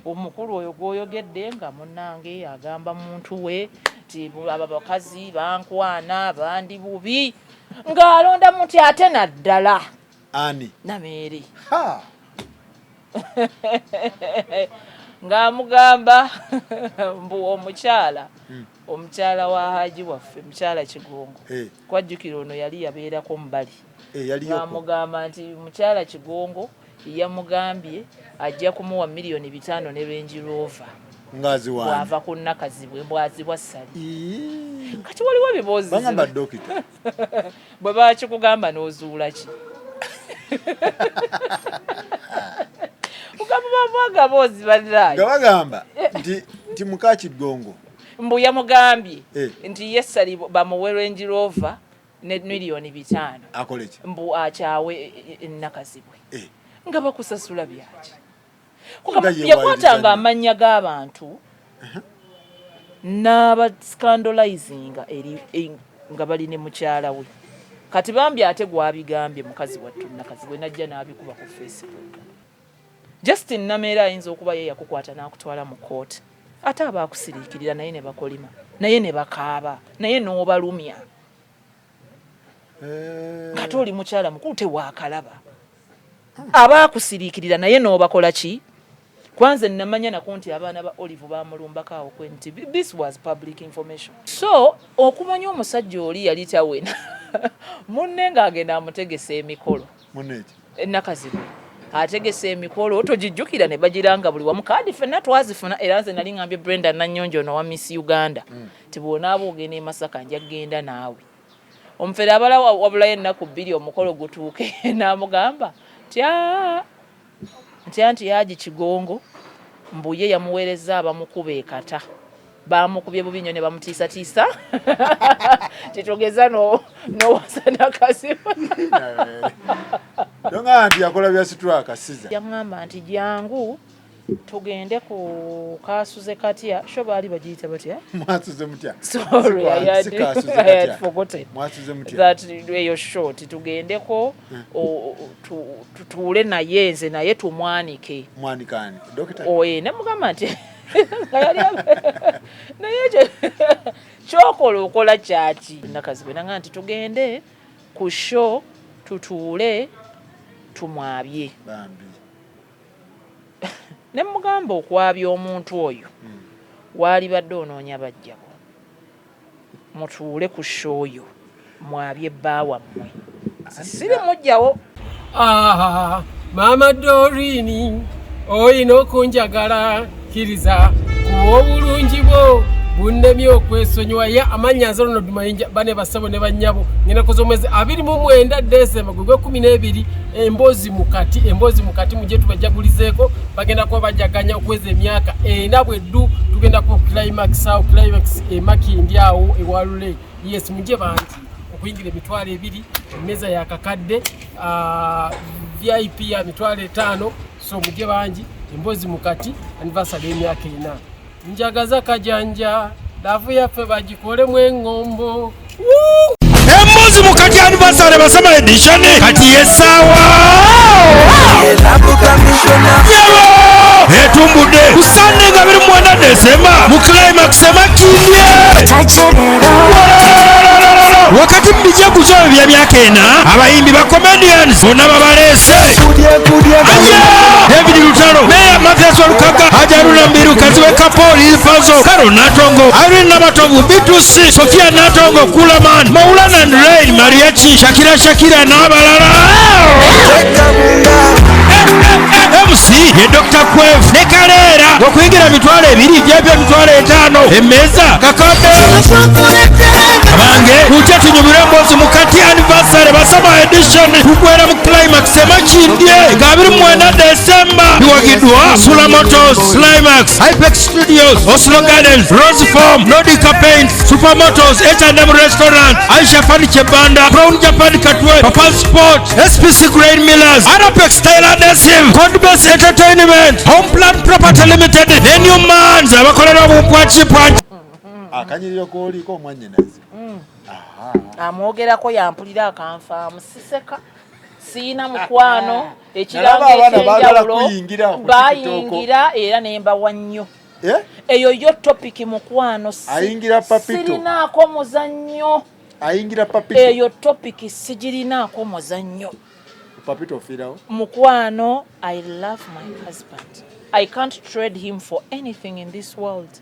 omukulu oyo gwoyogedde nga munnange agamba muntu we ti abakazi bankwana bandi bubi ng'alonda muti ate naddala ani Nameere ng'amugamba mbu omukyala wa Haji waffe mukyala Kigongo kwajjukira ono yali yabeerako mbali ng'amugamba nti mukyala Kigongo yamugambye ajja kumuwa milioni 5 ne Range Rover bw'ava ku nnakazi bwe bwazibwa ssali kati waliwo ebiboozi bagamba dokita bwe bakikugamba n'ozuula ki ugamba boozi balirayo nga bagamba nti muka Kigongo mbu yamugambye nti ye ssali bamuwe Range Rover ne milioni 5 akole ki mbu akyawe ennakazi bwe nga bakusasula byaki yakwatanga amannya g'abantu n'abascandalizinga nga bali ne mukyala we kati bambi ate gwabigambye mukazi wattu nnakazi bwe najja n'abikuba ku Facebook. Justin Nameere ayinza okuba ye yakukwata n'akutwala mu kooti ate abaakusiriikirira naye ne bakolima naye ne bakaaba naye n'obalumya kati oli mukyala mukulu tewaakalaba abaakusiriikirira naye n'obakola ki kwanza namanya nako nti abaana ba Olive bamulumbako awo kwenti this was public information so okumanya omusajja oli yali tawena munne ng'agenda amutegesa emikolo ennakazi bwe ategesa emikolo togijjukira ne bagiranga buli wamu kaadi ffenna twazifuna era nze nali ngambye Brenda Nanyonjo no wa Miss Uganda ti bw'onaaba ogenda e Masaka nja genda naawe omufere abala wabulayo ennaku 2 omukolo gutuuke n'amugamba nti Haji Kigongo mbuye yamuweereza abamukuba ekata bamukubye bubi nnyo ne bamutiisatiisa kitogeza n'owasana kasi donga nti yakola bya sitwa akasiza yangamba nti jangu tugende ku kasuze katya sho bali bagiyita batya mwasuze mutya sorry I had forgotten mwasuze mutya that eyo short tugendeko tutuule naye nze naye tumwanike mwanikani dokita ne mugamba nti naye kyokola okola kyaki nakazi bwe nanga nti tugende ku show tutuule tumwabye bambi ne mugamba okwabya omuntu oyo waali badde onoonya bajjako mutuule ku shoyo mwabye bbaawa mmwe siri mujjawo Mama Doreen oyina okunjagala kkiriza kuwa obulungi bwo bunnemye okwesonyiwa ye amanya nzalono dumayinja bane basabo ne bannyabo ngenda kuzomwezi 29 December gwe 12 embozi mukati muje tubajagulizeeko bagenda kuba bajaganya okweza emyaka bweddu tugenda ku climax emakindi awo ewalule yes muje banti okuyingira emitwalo 2 emeza ya kakadde VIP ya mitwalo 5 so muje banji embozi mukati anniversary emyaka 4 njagaza kajanja dafu yaffe bagikolemu engombo embozi mukati anniversary basama edition kati yesawa etumbudde kusande nga 21 December mu climax emakindye wakati mubijaguzo bya myaka 4 abayimbi ba comedians bonna babaleese David Lutalo Meya Mathias Walukaga Hajaruna Mbiru Kaziwe Kapoli Ilfazo Karo Natongo Irene Nabatovu Bitusi Sofia Natongo Kulaman Maulana and Rain Mariachi Shakira n'abalala MC ye Dr. Kwef ne Kalera okuyingira mitwalo 2 byebyo mitwalo 5 emeza kakade abange kujja tunyumire mbozi mukati anniversary basama edition tukwera mu climax emakindye nga 29 December biwagidwa Sula Motors Climax Hypex Studios Oslo Gardens Rose Farm Nordica Paint Supermotors H&M Restaurant Aisha Furniture Banda Brown Japan Katwe Papa Sport SPC Grain Millers Arapex Style Adhesive Codebase Entertainment Home Plan Property Limited Newmans abakolera bupwachi akanyiriro koliko omwanyenazi amwogerako yampulira akanfaamu siseka siina mukwano Nalaba ekirango abaana baagala ekyenjawulo kuyingira ku bayingira era ne mbawa nnyo eyo yo topic mukwano ayingira papito sirinaako muzannyo ayingira papito eyo topic sigirinaako muzannyo papito ofiirawo mukwano. I love my husband. I can't trade him for anything in this world.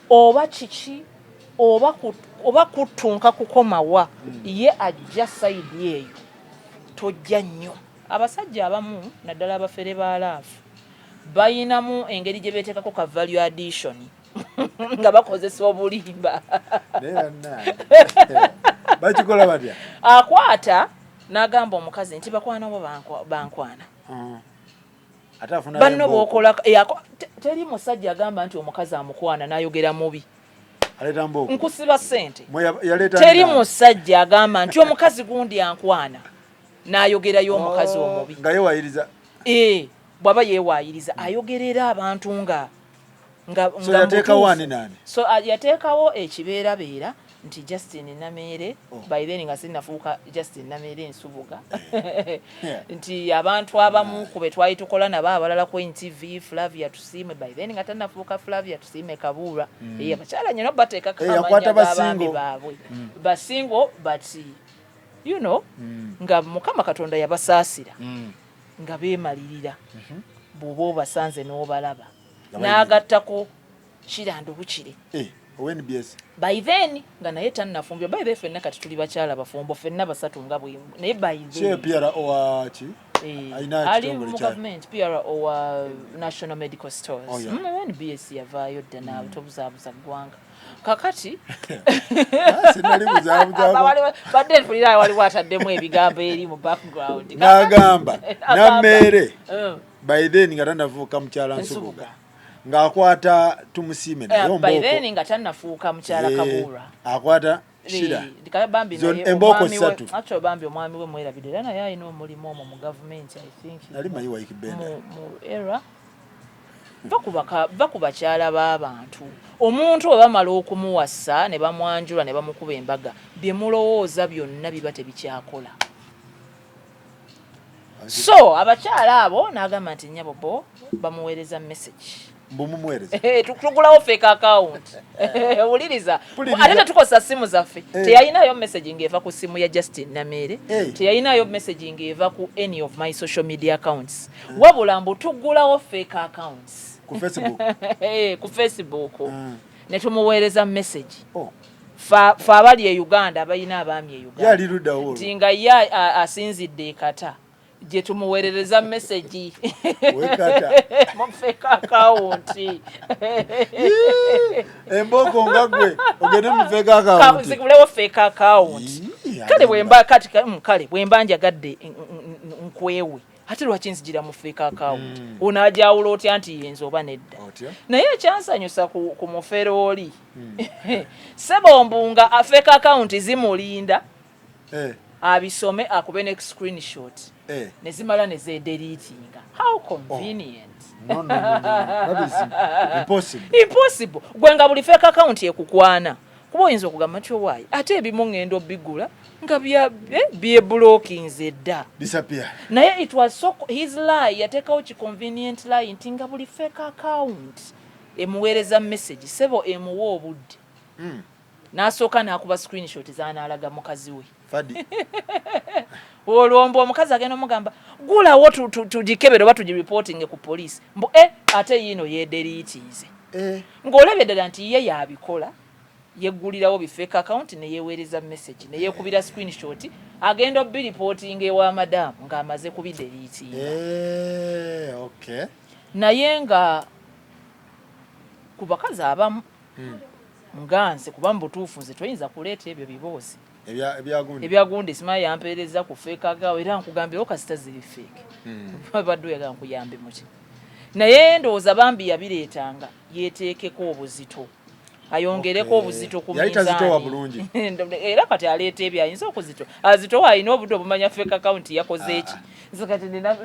Oba kiki oba kutunka kukomawa ye ajja sayidi eyo tojja nnyo. Abasajja abamu naddala abafere baalaafu bayinamu engeri gye beetekako ka value addition nga bakozesa obulimba bakikola batya akwata n'agamba omukazi nti bakwana bo bankwana banno b'okola teri musajja agamba nti omukazi amukwana n'ayogera mubi nkusiba ssente teri musajja agamba nti omukazi gundi ankwana n'ayogerayo omukazi omubi nga yeewayiriza bw'aba yeewayiriza ayogerera abantu nga yateekawo ani naani so yateekawo ekibeerabeera nti Justin Nameere by then nga sinnafuuka Justin Nameere Nsubuga nti abantu abamu ku be twali tukola nabo abalala ku NTV Flavia Tusiime by then nga tannafuuka Flavia Tusiime Kabuura abakyala nnyo bateekako amanya g'abaami baabwe basingo but you know nga Mukama Katonda yabasaasira nga beemalirira bw'oba obasanze n'obalaba n'agattako Kirando Bukire ONBS by then nga naye tannafumbyo by then ffenna kati tuli bakyala bafumbo ffenna basatu nga bwe naye by then PR owaaki ali mu government PR owa National Medical Stores ONBS yavaayo dda naawe tobuzaabuza ggwanga kakati sinali buzaabuza badde nfulirayo waliwo ataddemu ebigambo eri mu background n'agamba Nameere by then nga tannafuuka mukyala Nsubuga ng'akwata Tumusiime by then nga tannafuuka mukyala Kabuura akwata Shira emboko ssatu acho bambi omwami we mwerabidde era naye alina omulimu omwo mu gavumenti I think nali mayiwa ikibenda mu era bakuba bakyala b'abantu omuntu bwe bamala okumuwasa ne bamwanjula ne bamukuba embaga bye mulowooza byonna biba tebikyakola so abakyala abo n'agamba nti nnyabo bamuweereza message mbumumuweereza tugulawo fake account owuliriza ate tetukozesa simu zaffe teyayinayo messaging eva ku simu ya Justin Nameere teyayinayo messaging eva ku any of my social media accounts wabula mbu tugulawo fake accounts ku Facebook ne tumuweereza message fa abali e Uganda abayina abaami e Uganda nti nga ye asinzidde ekata gye tumuweerereza message mu fake account emboko nga gwe ogende mu fake account zikulewo fake account kale bwemba njagadde nkwewe ate lwaki nzigira mu fake account onaajawula otya nti yenza oba nedda naye ekyansanyusa ku mufere oli sebombunga fake account zimulinda abisome akube ne screenshot nezimala nezedelitinga how convenient no that is impossible gwenga buli fake account ekukwana kuba oyinza okugamba nti owaayi ate ebimu ngendo bigula nga bye blocking zedda disappear naye it was so his lie yateekawo ki convenient lie nti nga buli fake account emuweereza message sebo emuwa obudde n'asooka n'akuba screenshot z'anaalaga mukazi we fadi olwombo omukazi agenda omugamba gulawo tugikebera oba tugireporting ku police mbu ate yino yeedeliitiize ng'olebye ddala nti ye yabikola yeggulirawo bifake account ne yeeweereza message ne yeekubira screenshot agenda obiriporting ewa madamu ng'amaze kubideliitinga okay naye nga ku bakazi abamu nganze kuba mbutuufu nze toyinza kuleeta ebyo biboozi ebyagundi simanyi yampeereza ku fake agawo era nkugambirawo kasita ziri fake badde oyagala nkuyambe muki naye ndowooza bambi yabireetanga yeeteekeko obuzito ayongereko obuzito ku mizaani era kati aleeta ebyo ayinza okuzito azitowa alina obudde obumanya fake account yakoze eki nze kati nina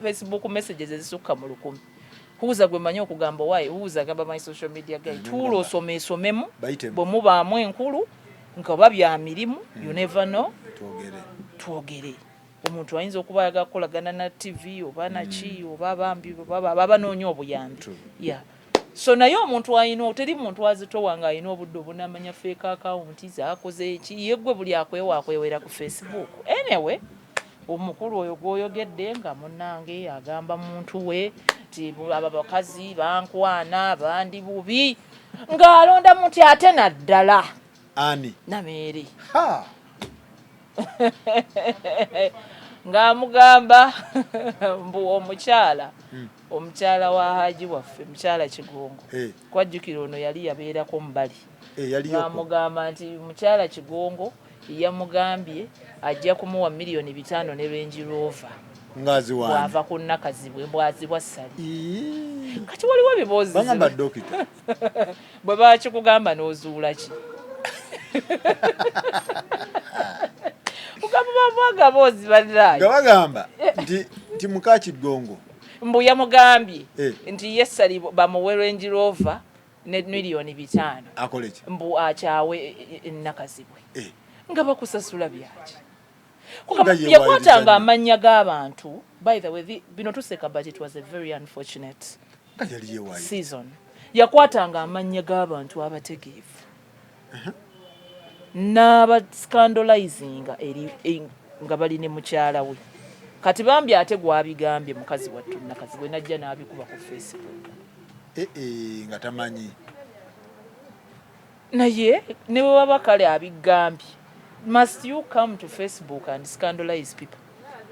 Facebook messages ezisukka mu 100 huuza gwe manyi okugamba waayi huuza gamba my social media guy tuulo osomesomemu bwe mubaamu enkulu nga oba bya mirimu you never know twogere twogere omuntu ayinza okuba ayagala kukolagana na TV oba naki oba bambi baba noonya obuyambi so naye omuntu ayina teri muntu azitowa nga ayina obudde obunamanya fake account zaakoze eki yeggwe buli akwewakwewera ku Facebook anyway omukulu oyo gw'oyogedde nga munnange agamba muntu we nti aba bakazi bankwana bandi bubi ng'alonda muti ate naddala ani Nameere ng'amugamba mbu omukyala wa Haji waffe mukyala Kigongo kwajjukira ono yali yabeerako mbali ng'amugamba nti mukyala Kigongo yamugambye ajja kumuwa $5,000,000 ne Range Rover bw'ava ku nnakazibwe bwazibwa ssali kati waliwo ebiboozi bwe bakikugamba n'ozuula ki ugamba boozi bannaayo nga bagamba nti muka Kigongo mbu yamugambye nti ye ssali bamuwe Range Rover ne $5,000,000 akole ki mbu akyawe ennakazibwe nga bakusasula byaki yakwatanga amannya g'abantu by the way bino tuseka but it was a very unfortunate season yakwatanga amannya g'abantu abategeevu n'abascandalizinga nga bali ne mukyala we kati bambi ate gwabigambye mukazi wattu nakazi bwe najja n'abikuba ku Facebook nga tamanyi naye ne bwe waba kale abigambye must you come to Facebook and scandalize people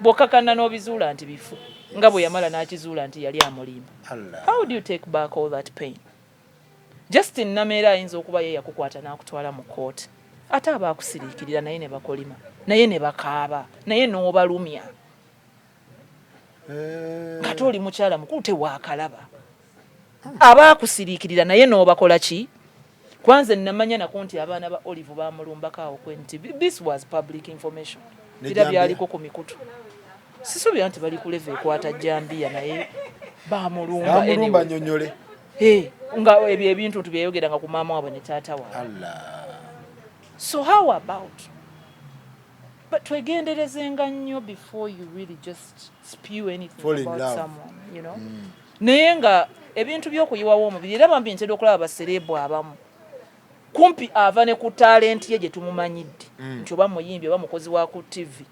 bw'okakana n'obizuula nti bifu nga bwe yamala n'akizuula nti yali amulimba how do you take back all that pain Justin Nameere ayinza okuba ye yakukwata n'akutwala mu kooti ate aba akusiriikirira naye ne bakolima naye ne bakaaba naye n'obalumya ate oli mukyala mukulu tewaakalaba aba akusiriikirira naye n'obakola ki kwanza namanya nako nti abaana ba Olive bamulumbako awo kwenti this was public information era byaliko ku mikutu sisuubira nti bali ku level ekwata Jambia naye bamulumba nyonyole nga ebyo ebintu tubyeyogeranga ku maama waabwe ne taata waabwe so how about but twegenderezenga nnyo before you really just spew anything about someone you know naye nga ebintu by'okuyiwawo omubiri era bambi ntera okulaba baserebu abamu kumpi ava ne ku talenti ye gye tumumanyidde nti oba muyimbi oba mukozi wa ku TV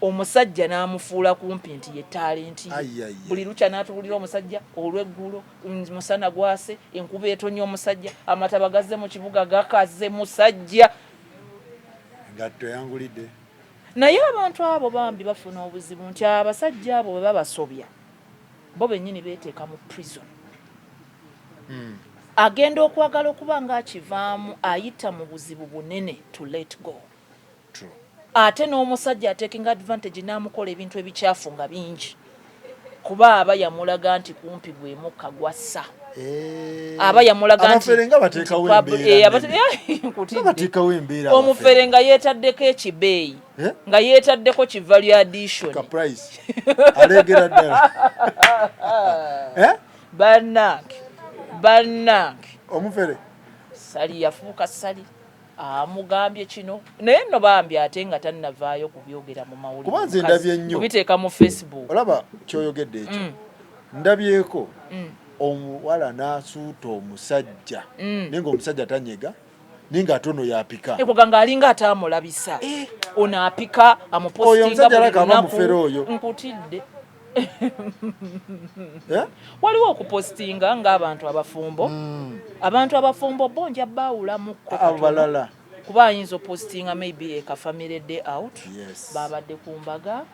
omusajja n'amufuula kumpi nti ye talenti ye buli lukya n'atuwulira omusajja olw'eggulo musana gwase enkuba etonnya omusajja amataba gazze mu kibuga gakaze musajja gatto yangulidde naye abantu abo bambi bafuna obuzibu nti abasajja abo bwe babasobya bo bennyini beeteeka mu prison agenda okwagala okuba ng'akivaamu ayita mu buzibu bunene to let go ate n'omusajja atekinga advantage n'amukola ebintu ebikyafu nga bingi kuba aba yamulaga nti kumpi gwe mukka gwassa aba yamulaga nti omufere nga yeetaddeko ekibeeyi nga yeetaddeko kivalue addition bannange omufere sali yafuuka sali amugambye kino naye nno bambi ate nga tannavaayo kubyogera mu mawulire kuba nze ndabye nnyo kubiteeka mu Facebook olaba kyoyogedde ekyo ndabyeko omuwala n'asuuta omusajja naye ng'omusajja tanyega naye ng'ate ono yapika ekuganga alinga ataamulabisa ono apika amupostinga buli nkutidde waliwo okupostinga ng'abantu abafumbo abantu abafumbo bo nja baawulamukko abalala kuba ayinza opostinga maybe eka family day out babadde ku mbaga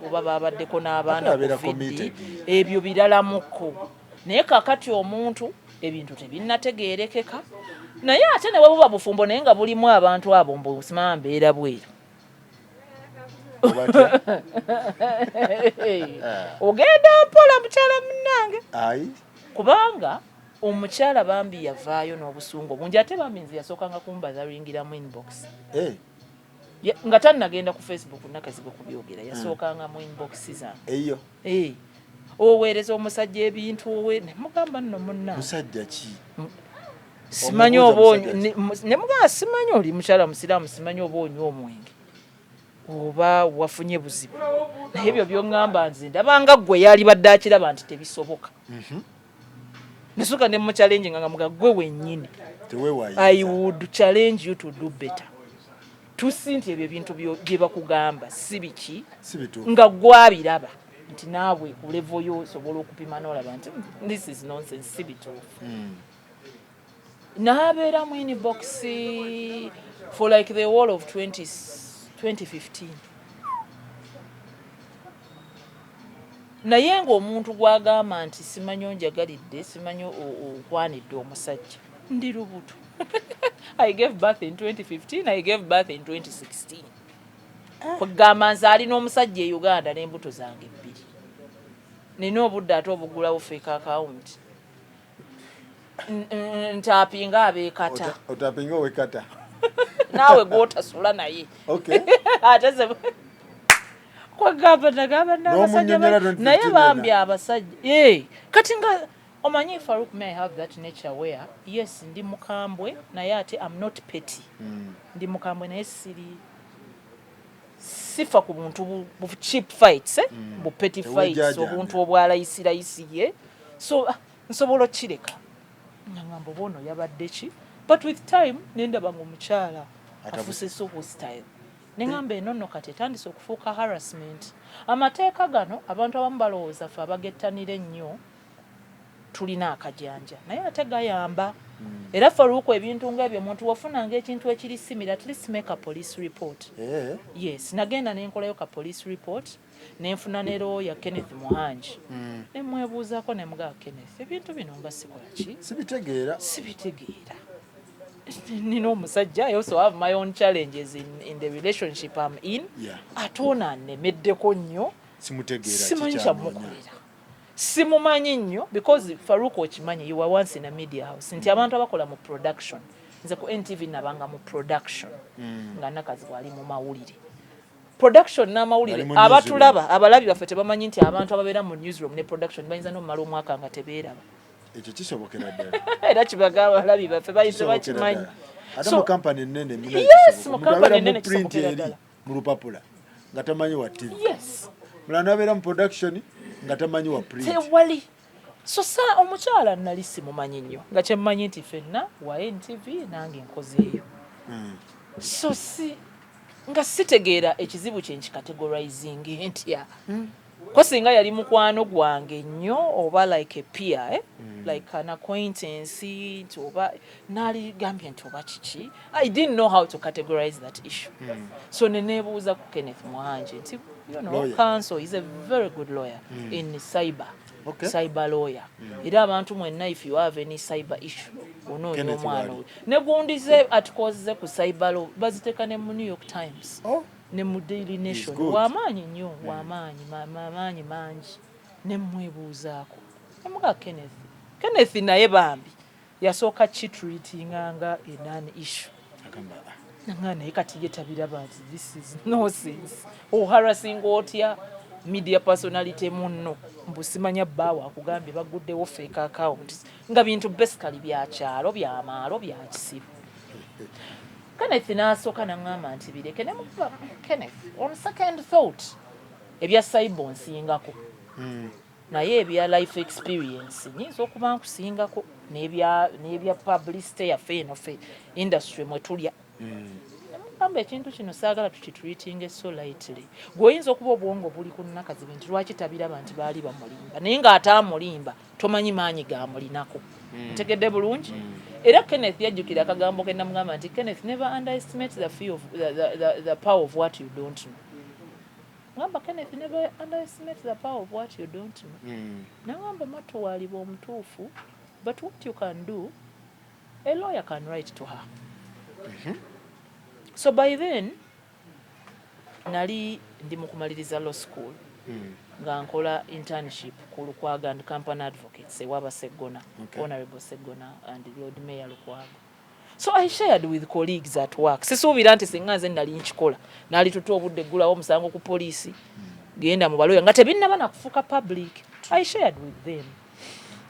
oba babaddeko n'abaana covid ebyo biralamukko naye kakati omuntu ebintu tebinnategeerekeka naye ate ne bwebuba bufumbo naye nga bulimu abantu abo mbusima mbeera bweru ogenda mpola mukyala munnange kubanga omukyala bambi yavaayo n'obusungu obungi ate bambi nze yasookanga kumbaza ringiramu inbox nga tannagenda ku Facebook nakazi bwe kubyogera yasookanga mu inbox zange eyo oweereza omusajja ebintu nemugamba nno munna musajja ki simanyi oba ne mugamba simanyi oli mukyala musiraamu simanyi oba onywa omwenge oba wafunye buzibu naye ebyo by'oŋŋamba nze ndabanga ggwe yali badde akiraba nti tebisoboka nasuka ne mu challenge nga muga ggwe wennyini I would challenge you to do better tusinti ebyo ebintu bye bakugamba si biki nga gwabiraba nti naawe ku level yo osobola okupima n'olaba nti this is nonsense si bituufu n'abeera mu inbox for like the whole of 2015 naye ng'omuntu gwagamba nti simanyi onjagalidde simanyi okwanidde omusajja ndi lubuto I gave birth in 2015 I gave birth in 2016 kugamba nze alina omusajja e Uganda n'embuto zange ebbiri nina obudde ate obugulawo fake account ntapinga abeekata otapinga owekata naawe gwotasula naye ate ze kwagamba nagamba n'abasajja naye bambi abasajja kati nga omanyi Farouk may have that nature where yes ndi mukambwe naye ate I'm not petty ndi mukambwe naye sifa ku buntu bu cheap fights bu petty fights obuntu obwalayisirayisiye so nsobola okireka ngamba bono yabadde ki but with time nendaba ng'omukyala afuse so hostile nengamba eno kati etandise okufuuka harassment amateeka gano abantu abamu balowooza fe abagettanira ennyo tulina akajanja naye ate gayamba era Faruku ebintu ng'ebyo omuntu wafunanga ekintu ekirisimira at least make a police report yes nagenda nenkolayo ka police report nenfuna ne lawyer Kenneth Muhanji nemwebuuzaako ne mugaa Kenneth ebintu bino nga sikola ki sibitegeera nina omusajja I also have my own challenges in the relationship I'm in atoona nnemeddeko nnyo simanyi kyamukolera simumanyi nnyo because Faruku okimanyi you were once in a media house nti abantu abakola mu production nze ku NTV nabanga mu production nga nakazi wali mu mawulire production n'amawulire abatulaba abalabi baffe tebamanyi nti abantu ababeera mu newsroom ne production bayinza n'omumala omwaka nga tebeeraba ekyo kisobokera ddala era kibagamba abalabi baffe bayinza bakimanyi ate mu kampani ennene mu kampani ennene kisobokera ddala mu lupapula nga tamanyi wa TV mulana abeera mu production nga tamanyi wa print tewali so saa omukyala nali simumanyi nnyo nga kyemmanyi nti ffenna wa NTV nange nkozeeyo so nga sitegeera ekizibu kye nkikategorizing ntya ko singa yali mukwano gwange nnyo oba like a peer like an acquaintance oba nali gambye nti oba kiki I didn't know how to categorize that issue so neneebuuza ku Kenneth Muhanji nti counsel is a very good lawyer in cyber lawyer era abantu mwenna if you have any cyber issue onoonya omwana we ne gundi ze atukoze ku cyber law baziteeka ne mu New York Times ne mu Daily Nation wamaanyi nnyo wamaanyi mangi ne mwebuuzaako nemuga Kenneth naye bambi yasooka kitreatinga nga enani issue nga naye kati yetabiraba nti this is nonsense harassing otya media personality munno mbusimanya bbaawo akugambye baguddewo fake accounts nga bintu basically byakyalo byamaalo byakisibu Kenneth n'asooka n'aŋŋamba nti bireke ne mukuba Kenneth on second thought ebya cyber nsingako naye ebya life experience nyinza okuba nkusingako n'ebya publicity yaffe eno ffe industry mwe tulya mugamba ekintu kino saagala tukitreatinge so lightly gweoyinza okuba obwongo buli ku nnakazibe nti lwaki tabiraba nti baali bamulimba naye ng'ataamulimba tomanyi maanyi gamulinako ntegedde bulungi era Kenneth yajjukira akagambo ke namugamba nti Kenneth never underestimate the power of what you don't know ngamba Kenneth never underestimate the power of what you don't know nangamba matu waliba omutuufu but what you can do a lawyer can write to her so by then nali ndi mu kumaliriza law school nga nkola internship ku Lukwago and Company Advocates ewaba Segona Honorable Segona and Lord Mayor Lukwago so I shared with colleagues at work sisuubira nti singa nze nali nkikola nali tutu obudde gulawo omusango ku poliisi genda mu baloya nga tebinnaba nakufuuka public I shared with them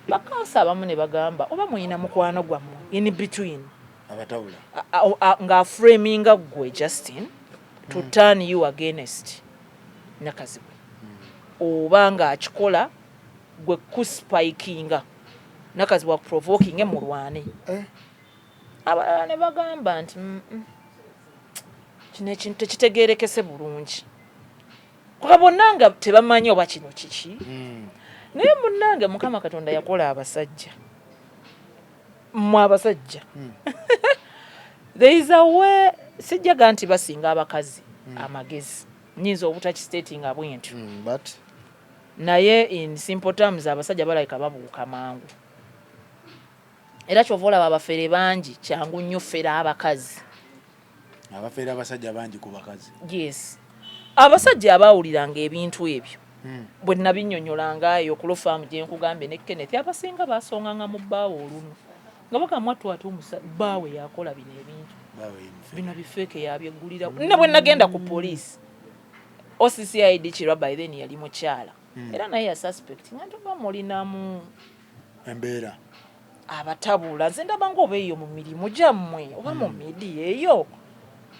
bakansa abamu ne bagamba oba muyina mukwano gwammwe in between abatawula nga framinga gwe Justin to turn you against Nakazibwe oba nga akikola gwe kuspikinga Nakazibwe provoking mulwane abalala ne bagamba nti kino ekintu tekitegeerekese bulungi kuba bonna nga tebamanyi oba kino kiki naye munnange Mukama Katonda yakola abasajja mmwe abasajja there is a way sijjaga nti basinga abakazi amagezi nyinza obutakistatinga bwentyo but naye in simple terms abasajja balayika babuuka mangu era kyova olaba abafere bangi kyangu nnyo fera abakazi abafere abasajja bangi ku bakazi yes abasajja abaawuliranga ebintu ebyo bwe nabinnyonnyolangaayo ku lufaamu gye nkugambye ne Kenneth abasinga baasonganga mu bbaawe olumu nga bakamwattu ate bbaawe yakola bino ebintu bino bifeeke yabyeggulira ne bwe nagenda ku poliisi OCCID Kirwa by then yali mukyala era naye yasuspect nga ntoba mulinamu embeera abatabula nze ndaba ng'oba eyo mu mirimu gyammwe oba mu midiya eyo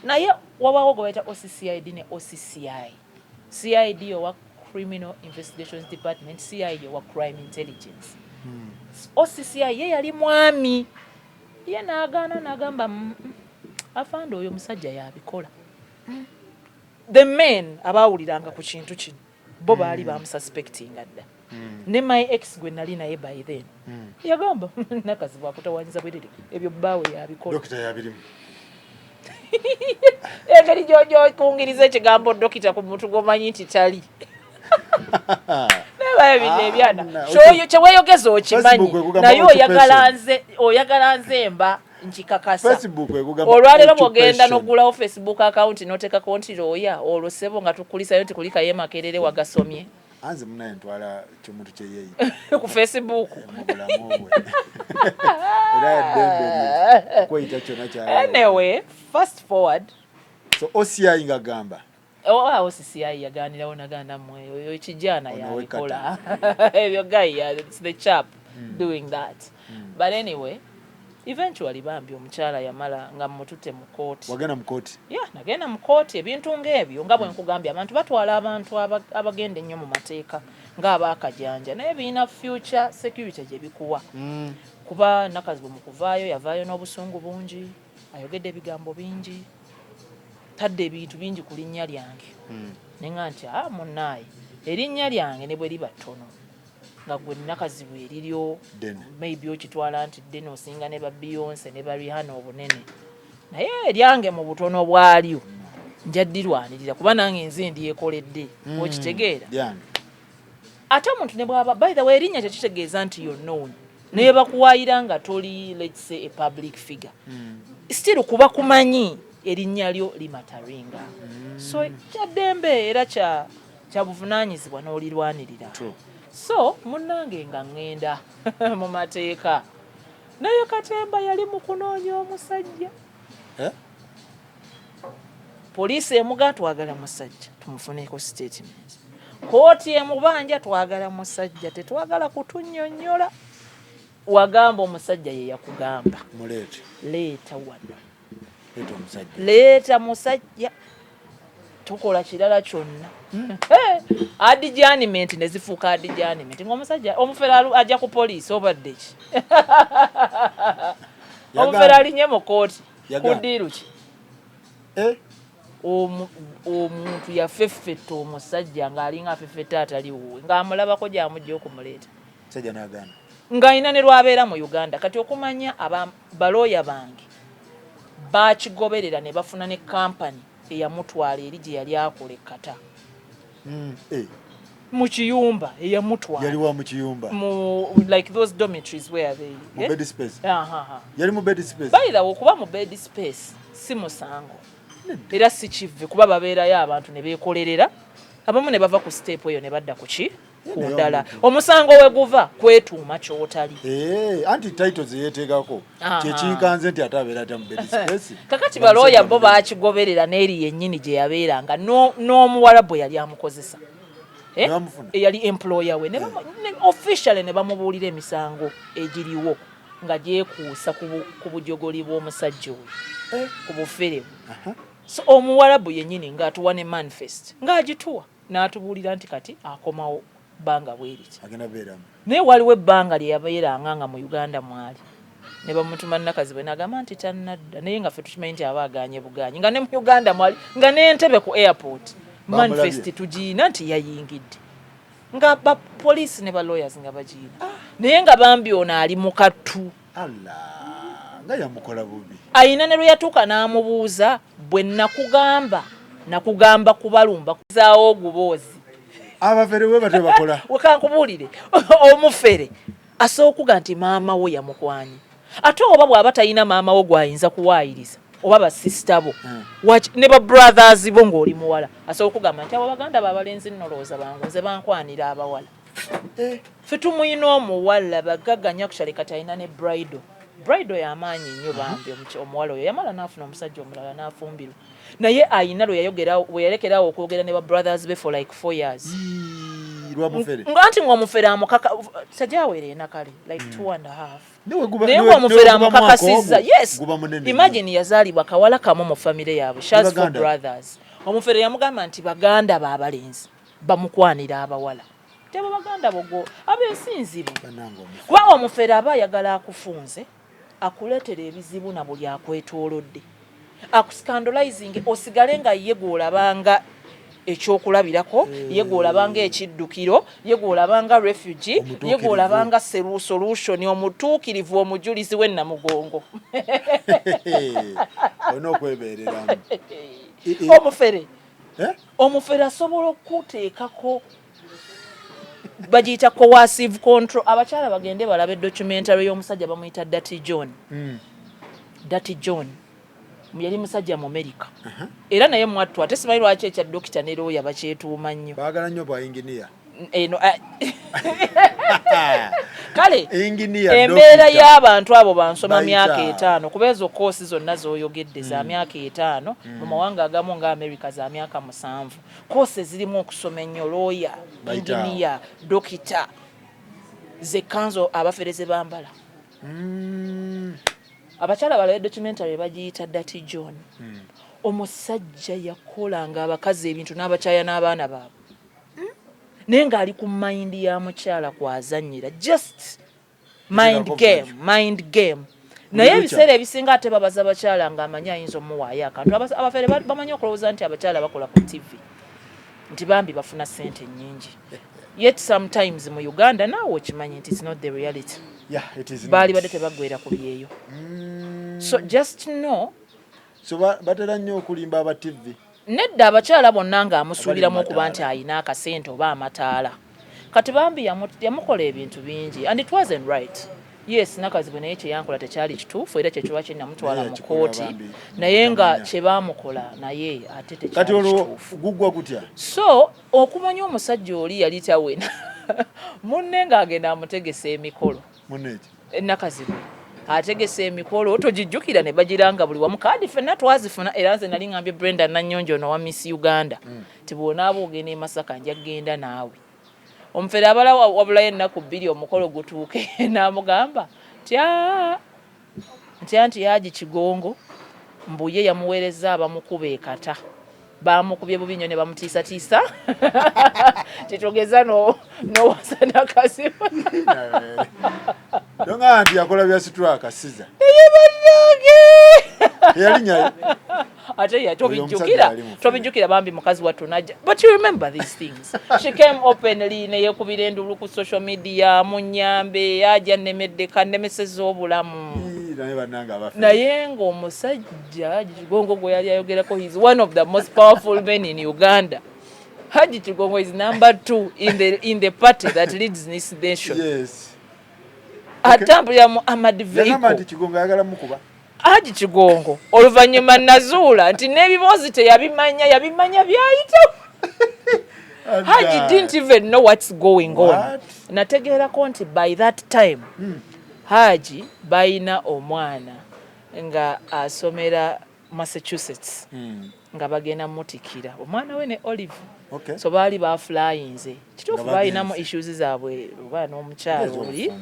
naye wabaawo gwe bayita OCCID ne OCCI CID owa Criminal Investigations Department CID owa Crime Intelligence OCCI ye yali mwami ye n'agaana n'agamba afande oyo musajja yabikola the men abaawuliranga ku kintu kino bo baali bamususpectinga dda ne my ex gwe nali naye by then yagamba Nakazibwe akutawanyiza bwerere ebyo bbaawe yabikola dokita yabirimu engeri gy'ojo kungiriza ekigambo dokita ku muntu gw'omanyi nti tali nebayo bino ebyana kyeweeyogeza okimanyi naye oyagala nze mba nkikakasa olwaleero bw'ogenda n'oggulawo Facebook account n'oteekako nti looya olwo ssebo nga tukulisayo nti kulika ye Makerere wagasomye anze munaye ntwala kyomuntu kyeyeeyi ku Facebook mu bulamu bwe era yaddembe kweyita kyonna kyala anyway fast forward so OCI nga gamba OCCI yaganirawo naganda mmwe oyo kijana yabikola ebyo guy it's the chap doing that but anyway eventually bambi omukyala yamala nga mutute mu kooti wagenda mu kooti nagenda mu kooti ebintu ng'ebyo nga bwe nkugambye abantu batwala abantu abagenda ennyo mu mateeka ng'abaakajanja naye birina future security gye bikuwa kuba Nakazibwe mu kuvaayo yavaayo n'obusungu bungi ayogedde ebigambo bingi tadde ebintu bingi ku linnya lyange nenga nti munnaaye erinnya lyange ne bwe liba ttono nga gwe Nakazibwe eriryo maybe okitwala nti ddene osinga ne ba Beyonce ne ba Rihanna obunene naye eryange mu butono bwalyo njaddirwanirira kuba nange nze ndyekoledde okitegeera ate omuntu ne bwaba by the way erinnya tekitegeeza nti you're known naye bakuwaayira nga toli let's say a public figure still kuba kumanyi erinnya lyo limataringa so kyaddembe era kya buvunaanyizibwa n'olirwanirira so munnange nga ŋŋenda mu mateeka naye Katemba yali mu kunoonya omusajja poliisi emuga twagala musajja tumufuneko statement kooti emubanja twagala musajja tetwagala kutunnyonnyola wagamba omusajja ye yakugamba leeta wano leeta musajja tukola kirala kyonna adjournment ne zifuuka adjournment ng'omusajja omufere ajja ku poliisi obadde ki omufere alinye mu kooti ku ddiiru ki omuntu yafeffetta omusajja ng'alinga afeffetta ataliwuwe ng'amulabako gy'amujja okumuleeta ng'alina ne lwabeera mu Uganda kati okumanya balooya bange baakigoberera ne bafuna ne kampani eyamutwala eri gye yali akola ekkata mu kiyumba eyamutwala yali wa mu kiyumba like those dormitories where they mu bed space yali mu bed space by the way okuba mu bed space si musango era si kive kuba babeerayo abantu ne beekolerera abamu ne bava ku step eyo ne badda ku ki ku ndala omusango we guva kwetuuma ky'otali anti titles yeeteekako kyekinkanze nti ate abeera ata mu bed space kakati balooya bo baakigoberera n'eri yennyini gye yabeeranga n'omuwala bwe yali amukozesa eyali employer we officially ne bamubuulira emisango egiriwo nga gyekuusa ku bujogoli bw'omusajja oyo ku bufere bwe so omuwarabu yennyini ng'atuwa ne manifest ng'agituwa n'atubuulira nti kati akomawo bbanga bweriti agenda beeramu naye waliwo ebbanga lye yabeeranga nga mu Uganda mwali ne bamutuma Nakazi bwe n'agamba nti tannadda naye nga ffe tukimanyi nti aba aganye buganyi nga ne mu Uganda mwali nga n'Entebbe ku airport manifest tugiina nti yayingidde nga bapoliisi ne balawyers nga bagiina naye nga bambi ono ali mu kattu nga yamukola bubi ayina ne lwe yatuuka n'amubuuza bwe nakugamba kubalumba kuzaawo oguboozi abafere bwe batwe bakola wekankubuulire omufere asookuga nti maama wo yamukwanye ate oba bw'aba talina maama wo gw'ayinza kuwaayiriza oba basisita bo ne babrothers bo ng'oli muwala asobola okugamba nti abo baganda babalenzi nolowooza banguze bankwanira abawala ffe tumuyina omuwala bagagganya kukyale kati alina ne bridal y'amaanyi nnyo bambi omuwala oyo yamala n'afuna omusajja omulala n'afumbirwa naye ayina lwe yalekerawo okwogera ne babrothers be for like 4 years nti ng'omufere amukaka sajawere enakale like 2.5 naye ng'omufere amukakasizza yes imagine yazaalibwa kawala kamu mu famire yaabwe shas for brothers omufere yamugamba nti baganda baabalenzi bamukwanira abawala tebo baganda bogo abensinzibu kuba omufere aba ayagala akufunze akuleetera ebizibu na buli akwetoolodde akuscandalizing osigale nga ye gw'olabanga ekyokulabirako ye gw'olabanga ekiddukiro ye gw'olabanga refugee ye gw'olabanga solution omutuukirivu omujulizi w'ennamugongo onokwebereramu omufere asobola okuteekako bagiyita coercive control abakyala bagende balabe documentary y'omusajja bamuyita Dirty John yali musajja mu America era naye mwattu ate simanyi lwaki ekya dokita ne looya bakyetuuma nnyo baagala nnyo bwa engineer eno kale embeera y'abantu abo bansoma myaka 5 kuba ezo koosi zonna z'oyogedde za myaka 5 mu mawanga agamu nga America za myaka 7 koosi zirimu okusoma ennyo looya engineer dokita ze kanzo abafere ze bambala abakyala balabe documentary bagiyita Dirty John omusajja yakolanga abakazi ebintu n'abakyaya n'abaana baabwe naye ng'ali ku mind ya mukyala kwazannyira just mind game naye ebiseera ebisinga ate babaza abakyala ng'amanyi ayinza omuwaayo akantu abafere bamanyi okulowooza nti abakyala bakola ku TV nti bambi bafuna ssente nnyingi yet sometimes mu Uganda naawe okimanyi nti it's not the reality baali badde tebaggwera ku byeyo so just know so batera nnyo okulimba aba TV nedda abakyala bonna ng'amusuubiramu okuba nti ayina akasente oba amataala kati bambi yamukola ebintu bingi and it wasn't right yes Nakazi bwe naye kyeyankola tekyali kituufu era kyekiba kinnamutwala mu kooti naye nga kye baamukola naye ate tekyali kituufu guggwa gutya so okumanya omusajja oli yali tawena munne ng'agenda amutegesa emikolo Nakazi bwe ategese emikolo togijjukira ne bagiranga buli wamu kaadi ffenna twazifuna era nze nali ngambye Brenda Nanyonjo no wa Miss Uganda ti bw'onaaba ogenda e Masaka nja genda naawe omufere abala wabulayo ennaku 2 omukolo gutuuke n'amugamba nti Haji Kigongo mbuye yamuweereza abamukuba ekata bamukubye bubi nnyo ne bamutiisatiisa kitogeza n'owasa Nakazi donga nti yakola bya sitraka siza yalinnya ate tobijjukira bambi mukazi wattu najja but you remember these things she came openly ne yeekubira endulu ku social media munyambe ajja nemedde kannemeseza obulamu naye ng'omusajja Kigongo gwe yali ayogerako he is one of the most powerful men in Uganda. Haji Kigongo is number 2 in the party that leads this nation. Yes. Atambulira mu Ahmad Vehicle. Kigongo ayagala mukuba. Haji Kigongo oluvannyuma nazuula nti n'ebibuuzi teyabimanya byayita. Haji didn't even know what's going on. Nategeerako nti by that time Haji bayina omwana nga asomera Massachusetts nga bagenda mutikira omwana we ne Olive so baali baflyinze kituufu bayinamu issues zaabwe oba n'omukyalo oli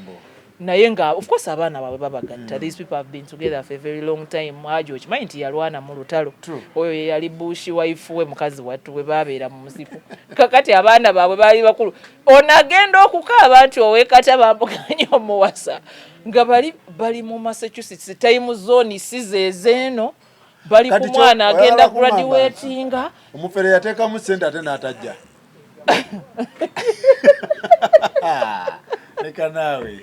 naye nga of course abaana baabwe babagatta. These people have been together for a very long time. Haji okimanyi nti yalwana mu lutalo, oyo ye yali bushi wife we mukazi wattu we babeera mu musiku. Kakati abaana baabwe baali bakulu, ono agenda okukaaba nti owekata bambuganye omuwasa nga bali mu Massachusetts time zone sizezeeno bali ku mwana agenda graduatinga. Omufere yateekamu ssente ate n'atajja. Leka naawe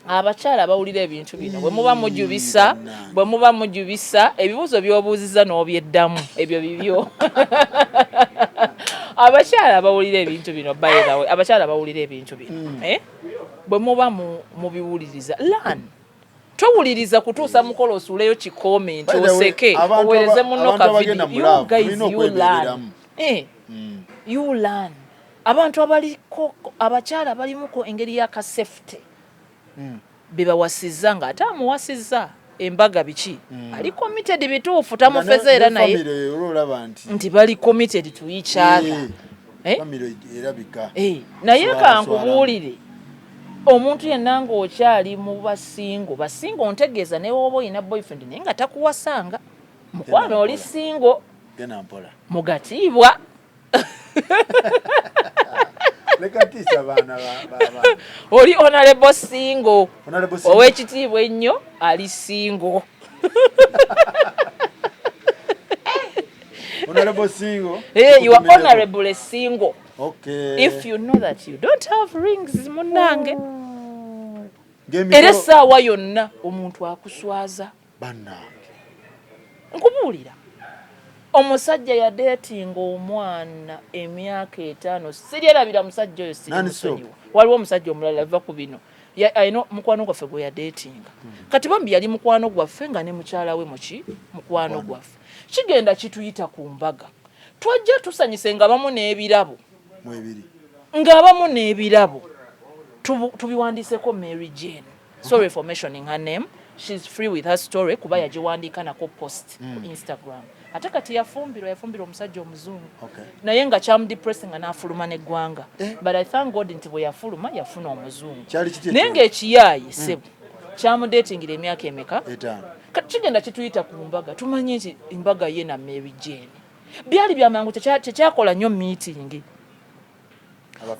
abakyala bawulira ebintu bino bwe muba mujubisa ebibuuzo by'obuuziza n'obyeddamu ebyo bibyo. Abakyala bawulira ebintu bino bayebawe, abakyala bawulira ebintu bino bwe muba mubiwuliriza lan towuliriza kutuusa mukolo osuuleyo kikomenti oseke oweereze muno ka video. You guys, you learn. Abantu abaliko abakyala balimuko engeri yaka safety bibawasiza nga ate amuwasiza embaga biki ali committed bituufu tamufeza era naye nti bali committed to each other. Naye kankubuulire omuntu yenna ng'okyali mu basingo ontegeeza ne woba olina boyfriend naye nga takuwasanga mukwano oli singo mugatiibwa. Oli honorable single ow'ekitiibwa ennyo ali single. You are honorable single. If you know that you don't have rings munange era essaawa yonna omuntu akuswaza nkubuulira. Omusajja ya dating omwana emyaka 5 siryerabira musajja oyo simusonyiwa. Waliwo omusajja omulala ava ku bino ayina mukwano gwaffe gwe ya dating kati bambi yali mukwano gwaffe nga ne mukyala we mukwano gwaffe kigenda kituyita ku mbaga twajja tusanyise nga bamu n'ebirabo ng'abamu n'ebirabo tubiwandiiseko Mary Jane. Sorry for mentioning her name. She's free with her story kuba yagiwandiika nako post ku Instagram. Ate kati yafumbirwa omusajja omuzungu naye nga kyamudepressing nga n'afuluma n'eggwanga. But I thank God nti bwe yafuluma yafuna omuzungu naye ng'ekiyaayi sebo kyamudatingira emyaka emeka kigenda kituyita ku mbaga tumanye nti embaga ye na Mary Jane byali byamangu tekyakola nnyo meeting.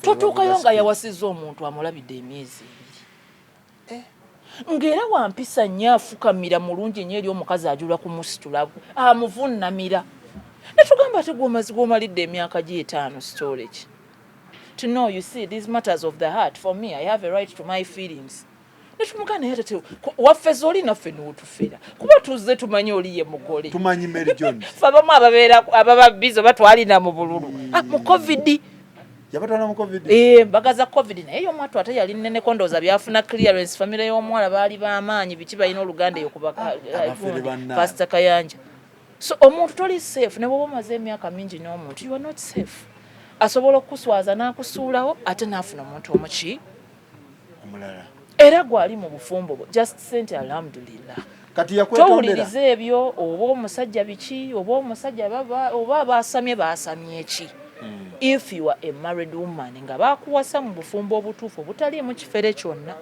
Totuukayo nga yawasizza omuntu amulabidde emyezi ebiri ng'era wampisa nnyo afukamira mulungi nnyo eri omukazi ajulwa kumusitula amuvunnamira ne tugamba ate gw'omalidde emyaka g5 storage to know you see these matters of the heart for me I have a right to my feelings. Ne tumugana naye ate waffe z'oli naffe niwotufera kuba tuzze tumanye oli ye mugole tumanyi Mary Jones ffe abamu ababa bizo batwalina mu bululu mu covid yabatwala mu covid mbaga za covid naye y'omwatu ate yali nnene kondooza byafuna clearance famire y'omwala baali b'amaanyi biki balina oluganda eyo kuba Pastor Kayanja. So omuntu toli safe ne bw'oba omaze emyaka mingi n'omuntu you are not safe. Asobola okuswaza n'akusuulawo ate n'afuna omuntu omuki omulala era gwali mu bufumbo just sente alhamdulillah. Kati yakwetondera towuliriza ebyo oba omusajja biki oba omusajja oba basamye ki. If you are a married woman nga bakuwasa mu bufumbo obutuufu obutaliimu kifere kyonna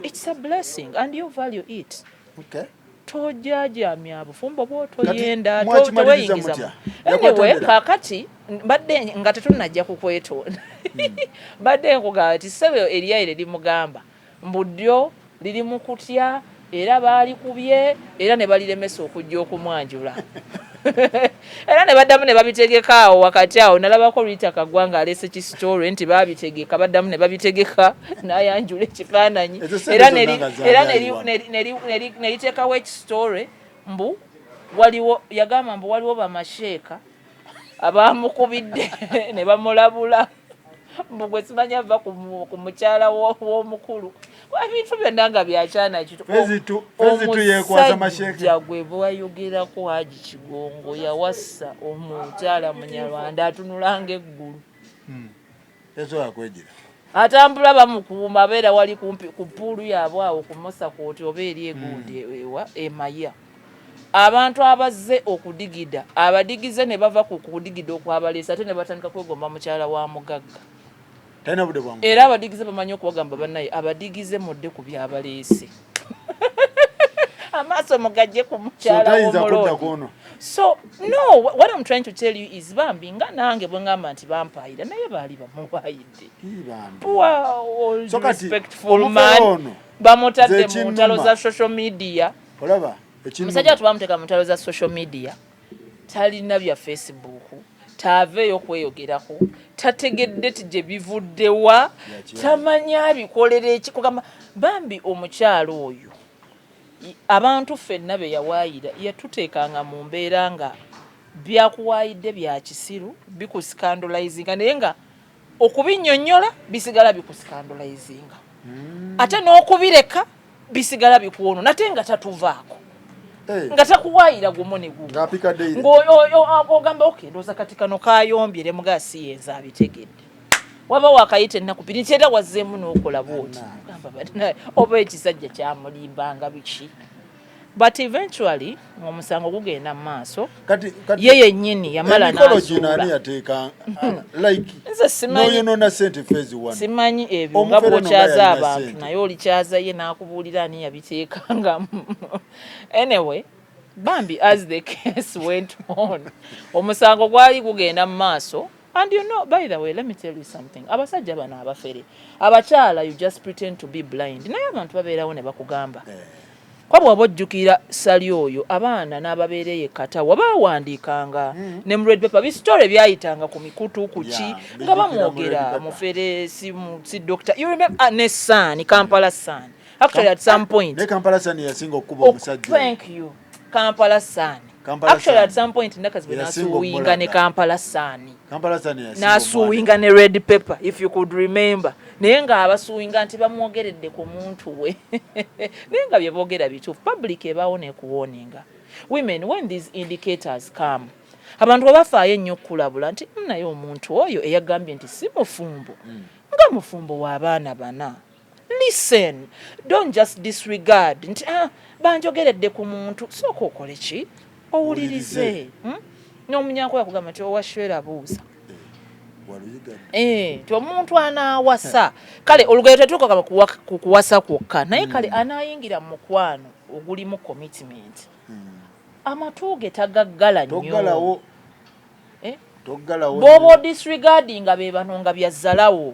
it's a blessing and you value it. Tojajamya bufumbo bwotoyenda toweyingiza. Anyway kakati mbadde nga tetunajja kukwetonda mbadde nkugamba nti ssebo eryaire limugamba mbudyo liri mu kutya era baalikubye era ne baliremesa okujja okumwanjula era ne baddamu ne babitegeka awo wakati awo nalabako Rita Kagwanga alese ki story nti babitegeka baddamu ne babitegeka nayanjula ekifaananyi era neliteekawo ekistory mbu waliwo yagamba mbu waliwo bamasheeka abamukubidde ne bamulabula mbu gwe simanya ava ku mukyala w'omukulu ebintu byonna nga byakyana kito omusajja gwe bwewayogerako Haji Kigongo yawasa omukyala munyarwanda atunulanga eggulu atambula bamukuuma abeera wali kumpi ku puulu yaabwe awo ku Mosa Kooti oba eri egundi ewa emaya abantu abazze okudigida abadigize ne bava ku kudigida okwabaleesa ate ne batandika kwegomba mukyala wa mugagga era abadigize bamanyi okuwagamba bannaye abadigize mudde ku byabaleese amaaso mugajje ku mukyala w'omulongo. So no, what I'm trying to tell you is bambi nga nange bwe ngamba nti bampaayira naye baali bamuwaayidde poor respectful man bamutadde mu ntalo za social media. Omusajja tubamuteeka mu ntalo za social media talina bya Facebook taaveeyo kweyogerako tategedde ti gye bivuddewa tamanya abikolera eki kugamba bambi omukyalo oyo abantu ffenna be yawaayira yatuteekanga mu mbeera nga byakuwaayidde bya kisiru bikusikandolizinga naye nga okubinnyonnyola bisigala bikusikandolizinga ate n'okubireka bisigala bikuwono ate nga tatuvaako nga takuwaayira gumu ne gumu ng'ogamba oke ndooza kati kano kayombyere mugaasi yenza abitegedde waba wakayita ennaku bbiri nti era wazzeemu n'okola bwoti oba ekisajja kyamulimbanga biki but eventually omusango gugenda mu maaso ye yennyini yamala n'azuula simanyi ebyo nga bw'okyaza abantu naye olikyaza ye n'akubuulira ani yabiteekangamu anyway bambi as the case went on omusango gwali gugenda mu maaso. And you know, by the way, let me tell you something. Abasajja bano abafere. Abakyala, you just pretend to be blind. Naye abantu babeerawo ne bakugamba. Kwa bw'oba ojjukira sali oyo abaana n'ababeereye kata wabawandiikanga ne mu red paper bisitole byayitanga ku mikutu ku ki nga bamwogera mufere si doctor. You remember ne Sun, Kampala Sun. Actually at some point. Ne Kampala Sun yasinga okuba omusajja. Thank you. Kampala Sun. Actually at some point Nakazibwe n'asuuyinga ne Kampala Sun. N'asuuyinga ne red paper if you could remember. Naye nga abasuuyinga nti bamwogeredde ku muntu we. Naye nga bye boogera bituufu. Public ebaawo n'ekuwooninga. Women, when these indicators come, abantu bwe bafaayo ennyo okulabula nti naye omuntu oyo eyagambye nti si mufumbo. Nga mufumbo w'abaana bana. Listen, don't just disregard nti banjogeredde ku muntu sooka okole ki owulirize n'omunyanko yakugamba nti owashwera buuza ti omuntu anaawasa kale olugero tetuuka ku kuwasa kwokka naye kale anaayingira mu mukwano ogulimu commitment amatu ge tagaggala nnyo bw'oba disregardinga be bano nga byazzalawo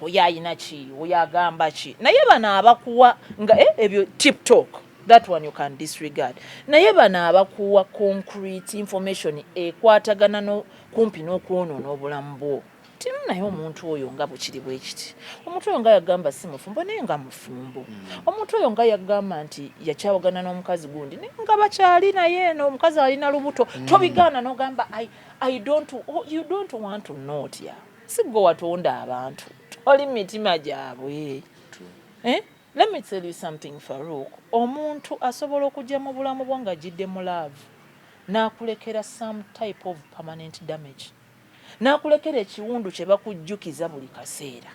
oyo ayina ki oyo agamba ki naye bano abakuwa nga ebyo tip talk that one you can disregard naye bano abakuwa concrete information ekwatagana no kumpi n'okwonoona obulamu bwo timu naye omuntu oyo nga bukiri bwe kiti omuntu oyo nga yagamba si mufumbo naye nga mufumbo omuntu oyo nga yagamba nti yakyawagana n'omukazi gundi naye nga bakyali naye n'omukazi alina lubuto tobigaana n'ogamba you don't want to know tya si gwe watonda abantu oli mitima gyabwe let me tell you something Farouk omuntu asobola okujja mu bulamu bwo nga jidde mu love n'akulekera some type of permanent damage n'akulekera ekiwundu kye bakujjukiza buli kaseera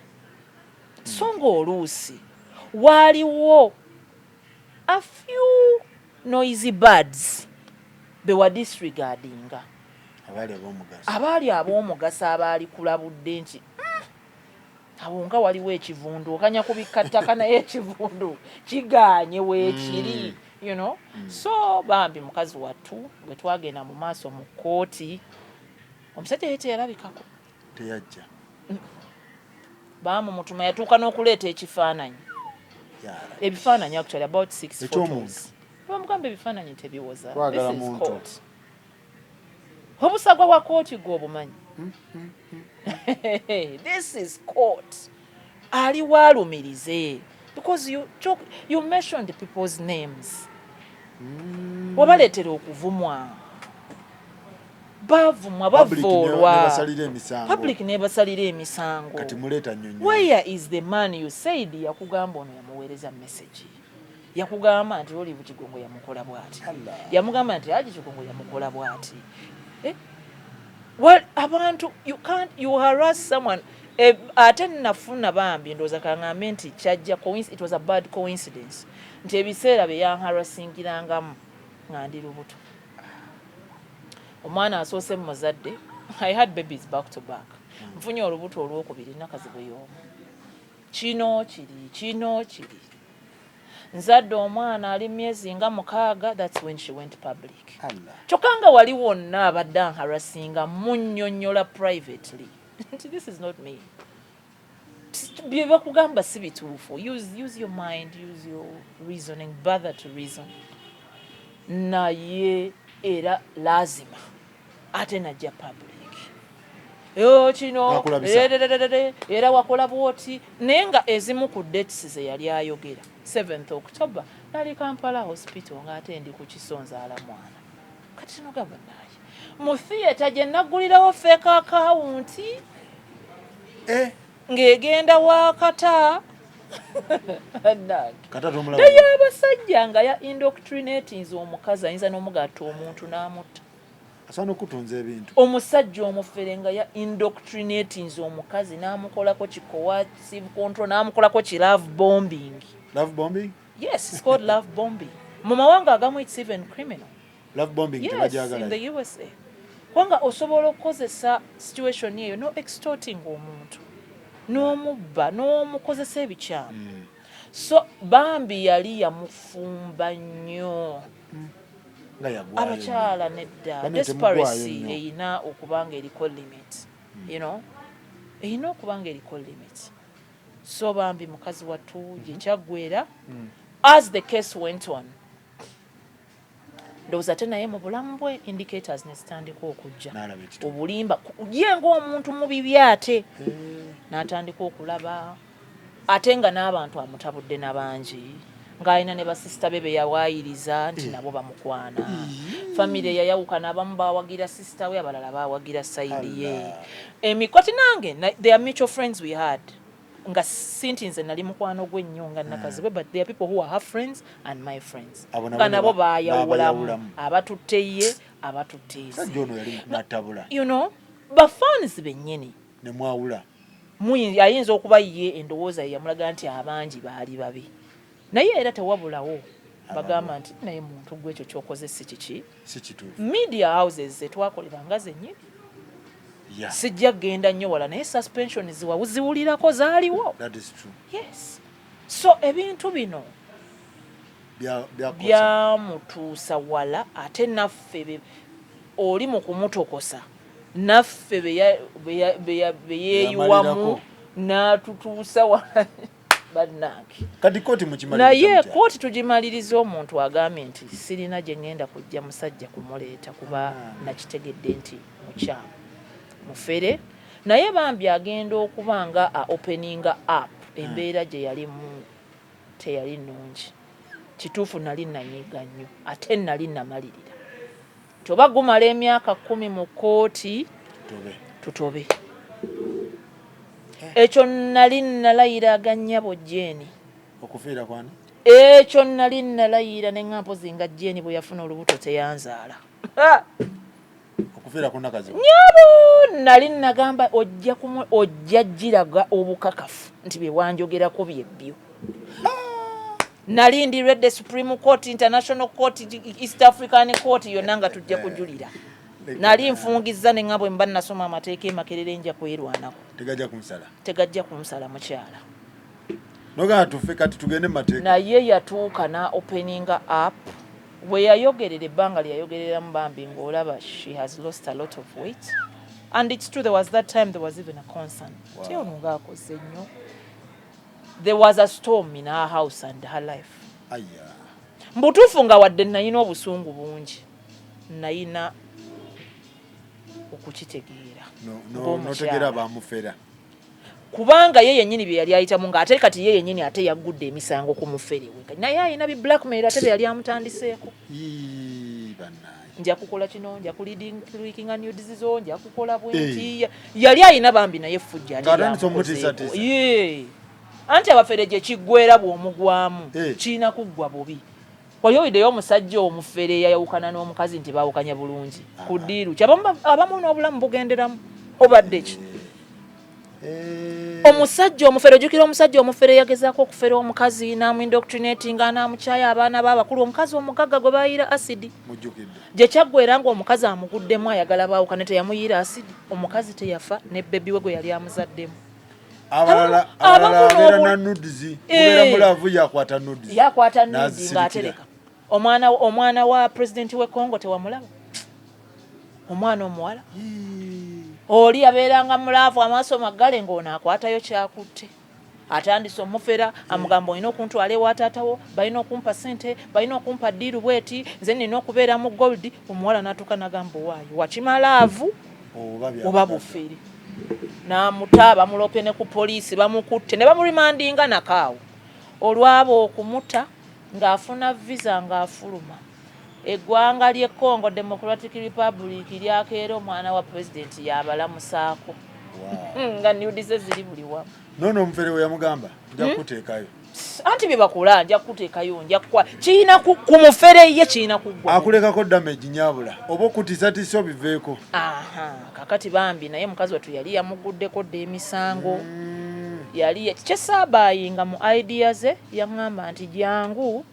so ng'oluusi waaliwo a few noisy birds bewa disregardinga abaali ab'omugaso abaali kulabudde nti awo nga waliwo ekivundu okanya kubikkattaka naye ekivundu kiganye weekiri you know so bambi mukazi wattu bwe twagenda mu maaso mu kkooti omusajja ye teyalabikako teyajja baamumutuma yatuuka n'okuleeta ekifaananyi ebifaananyi actually about 6 photos bamugamba ebifaananyi tebiwoza this is court obusagwa bwa kooti gw'obumanyi this is court ali walumirize because you mentioned people's names wabaleetera okuvumwa bavumwa bavoolwa public nebasalira emisango where is the man you said yakugamba ono yamuweereza message yakugamba nti Olive Kigongo yamukola bwati yamugamba nti Haji Kigongo yamukola bwati well abantu you harass someone ate nafuna bambi ndoza kangambe nti kyajja it was a bad coincidence nti ebiseera bye yanharassingirangamu nga ndi lubuto. Omwana asoose mu muzadde, I had babies back to back. Nfunye olubuto olwokubiri nakazibu y'omu. Kino kiri. Nzadde omwana ali myezi nga 6, that's when she went public. Kyokka nga wali wonna abadde anharasinga munnyonnyola privately. This is not me. Bye bakugamba si bituufu. Use your mind, use your reasoning, bother to reason. Naye era lazima ate najja public. Kino era wakola bwoti naye nga ezimu ku dates ze yali ayogera 7th October nali Kampala hospital ng'ate ndi ku Kisonzaala mwana. Kati no gamba naye mu theatre gye naggulirawo fake account ng'egenda wakata naye abasajja nga ya indoctrinating omukazi ayinza n'omugatta omuntu n'amutta. Asobola okutunza ebintu. Omusajja omufere nga ya indoctrinating omukazi n'amukolako ki coercive control n'amukolako ki love bombing. Love bombing? Yes, it's called love bombing. Mu mawanga agamu it's even criminal. Love bombing yes, in the USA. Kwanga osobola okukozesa situation eyo no extorting omuntu n'omubba n'omukozesa ebikyamu. So Bambi yali yamufumba nnyo. Abakyala nedda desperation eyina okubanga eriko limit. You know? Eyina okubanga eriko limit. So Bambi mukazi watu gyekyagwera. As the case went on, ndowooza ate naye mu bulamu bwe indicators ne zitandika okujja. Obulimba ye ng'omuntu mu bibi ate n'atandika okulaba ate nga n'abantu amutabudde n'abangi ng'alina ne basisita be yawaayiriza nti nabo bamukwana. Famire yayawukana, abamu baawagira sisita we, abalala baawagira sayidi ye. Emikoti nange they are mutual friends we had. Nga sinti nze nali mukwano gwe nnyo nga nakazibe, but there are people who are her friends and my friends. Nga nabo baayawulamu, abatutte ye, abatutte ezi. You know, bafans bennyini. Ne mwawula. Ayinza okuba ye endowooza ye yamulaga nti abangi baali babi. Naye era tewabulawo bagamba nti naye muntu gwekyo kyokoze si kiki. Si kituufu. Media houses zetwakoleranga zennyini. Sijja genda nnyo wala naye suspension ziwulirako zaaliwo. That is true. Yes. So ebintu bino byamutuusa wala ate naffe oli mu kumutokosa naffe beyeeyiwamu n'atutuusa wala bannange. Kati kooti mukimaliriza naye kooti tugimaliriza omuntu agambye nti sirina gye ngenda kujja musajja kumuleeta kuba nakitegedde nti mukyamu mufere. Naye Bambi agenda okuba nga openinga up embeera gye yalimu teyali nnungi. Kituufu nali nanyiga nnyo ate nali namalirira. Toba gumala emyaka 10 mu kooti tutobe. Ekyo nali nalayira aganyabo Jeni. Okufiira kwani? Ekyo nali nalayira neŋŋampo zinga Jeni bwe yafuna olubuto teyanzaala. Okufiira kuna kazi. Nyabo nali nagamba ojja giraga obukakafu nti bye wanjogerako byebbyo. Nali ndiredde Supreme Court, International Court, East African Court yonna nga tujja kujulira. Nali nfungizza ne nga bwe mba nasoma amateeka Makerere nja kwerwanako. Tegajja kumusala mukyala. Noga tufe kati tugende mateeka. Naye yatuuka na opening up we yayogerera ebbanga lyayogerera mu Bambi ng'olaba she has lost a lot of weight. And it's true, there was that time there was even a concern. Wow. There was a storm in her house and her life. Mbutuufu nga wadde nayina obusungu bungi. Nayina okukitegeera. Notegeera bamufera. Kubanga ye yennyini bye yali ayitamu ng'ate kati ye yennyini ate yaggudde emisango ku mufere we. Naye ayina bi blackmail ate yali amutandiseeko. Nja kukola kino, nja kulikinga new disease, nja kukola bwenti. Yali ayina Bambi naye fujja. Anti abafere gye kiggwera bw'omugwamu kiina kuggwa bubi. Oyowiddeyo omusajja omufere yayawukana n'omukazi nti baawukanya bulungi ku ddiiru. Abamu n'obulamu bugenderamu obadde ki? omusajja omufere ojjukira omusajja omufere yagezaako okufera omukazi n'amwindoctrinating n'amukyaya abaana b'abakulu omukazi omugagga gwe baayira asidi gye kyaggwera ng'omukazi amuguddemu ayagala baawukane teyamuyiira asidi omukazi teyafa ne bbebi we gwe yali amuzaddemu abalala abeera na nudizi kubeera mulaavu yakwata nudizi ng'atereka omwana wa pulezidenti w'e Congo tewamulaba omwana omuwala oli yabeeranga mulaavu amaaso maggale ng'ono akwatayo kyakutte atandise omufera amugamba olina okuntwala ewa taatawo balina okumpa ssente balina okumpa ddiiru bweti nze nina okubeera mu gold omuwala n'atuuka n'agamba owaayo wakimalaavu oba bufere n'amuta bamulope ne ku poliisi bamukutte ne bamurimandinga nakaawo olwabo okumuta ng'afuna visa ng'afuluma eggwanga ly'e Congo Democratic Republic lyakeera omwana wa pulezidenti yabalamusaako nga nudize ziri buli wamu nono omufere we yamugamba nja kuteekayo anti bye bakula nja kuteekayo nja kukwa kiina ku mufere ye kiina kuggwa akulekako damage nyabula oba okutiisatiisa obiveeko kakati bambi naye mukazi watu yali yamuguddeko dda emisango yali kyesaabayinga mu idea ze yaŋŋamba nti jangu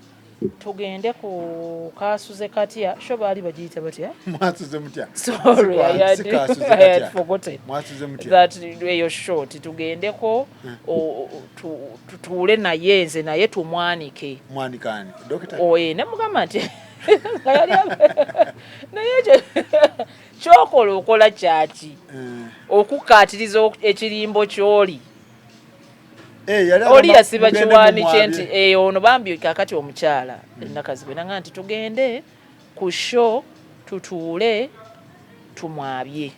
tugende ku kasuze katya sho baali bagiyita batya mwasuze mutya sorry I had forgotten mwasuze mutya that eyo short tugendeko tutuule naye nze naye tumwanike mwanikani dokita ne mugamba nti naye kyokola okola kyaki okukaatiriza ekirimbo ky'oli oli yasiba kiwaani kye nti ono bambi kakati omukyala nakazi benanga nti tugende ku show tutuule tumwabye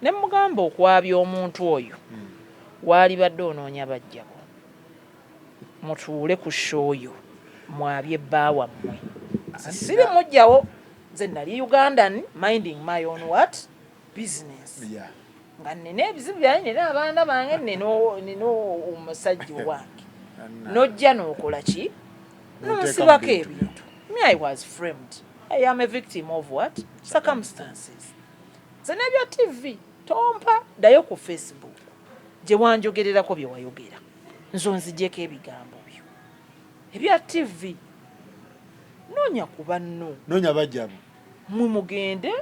ne mugamba okwabya omuntu oyo waali badde onoonya bajjako mutuule ku show yo mwabye bba wammwe sibe mujjawo nze nali Ugandan minding my own what business nga nina ebizibu byange nina abaana bange nina omusajja wange nojja n'okola ki n'omusibako ebintu me I was framed I am a victim of what circumstances nze n'ebya TV tompa ddayo ku Facebook gye wanjogererako bye wayogera nzo nzijjeko ebigambo byo ebya TV noonya ku banno noonya bajjabo mwe mugende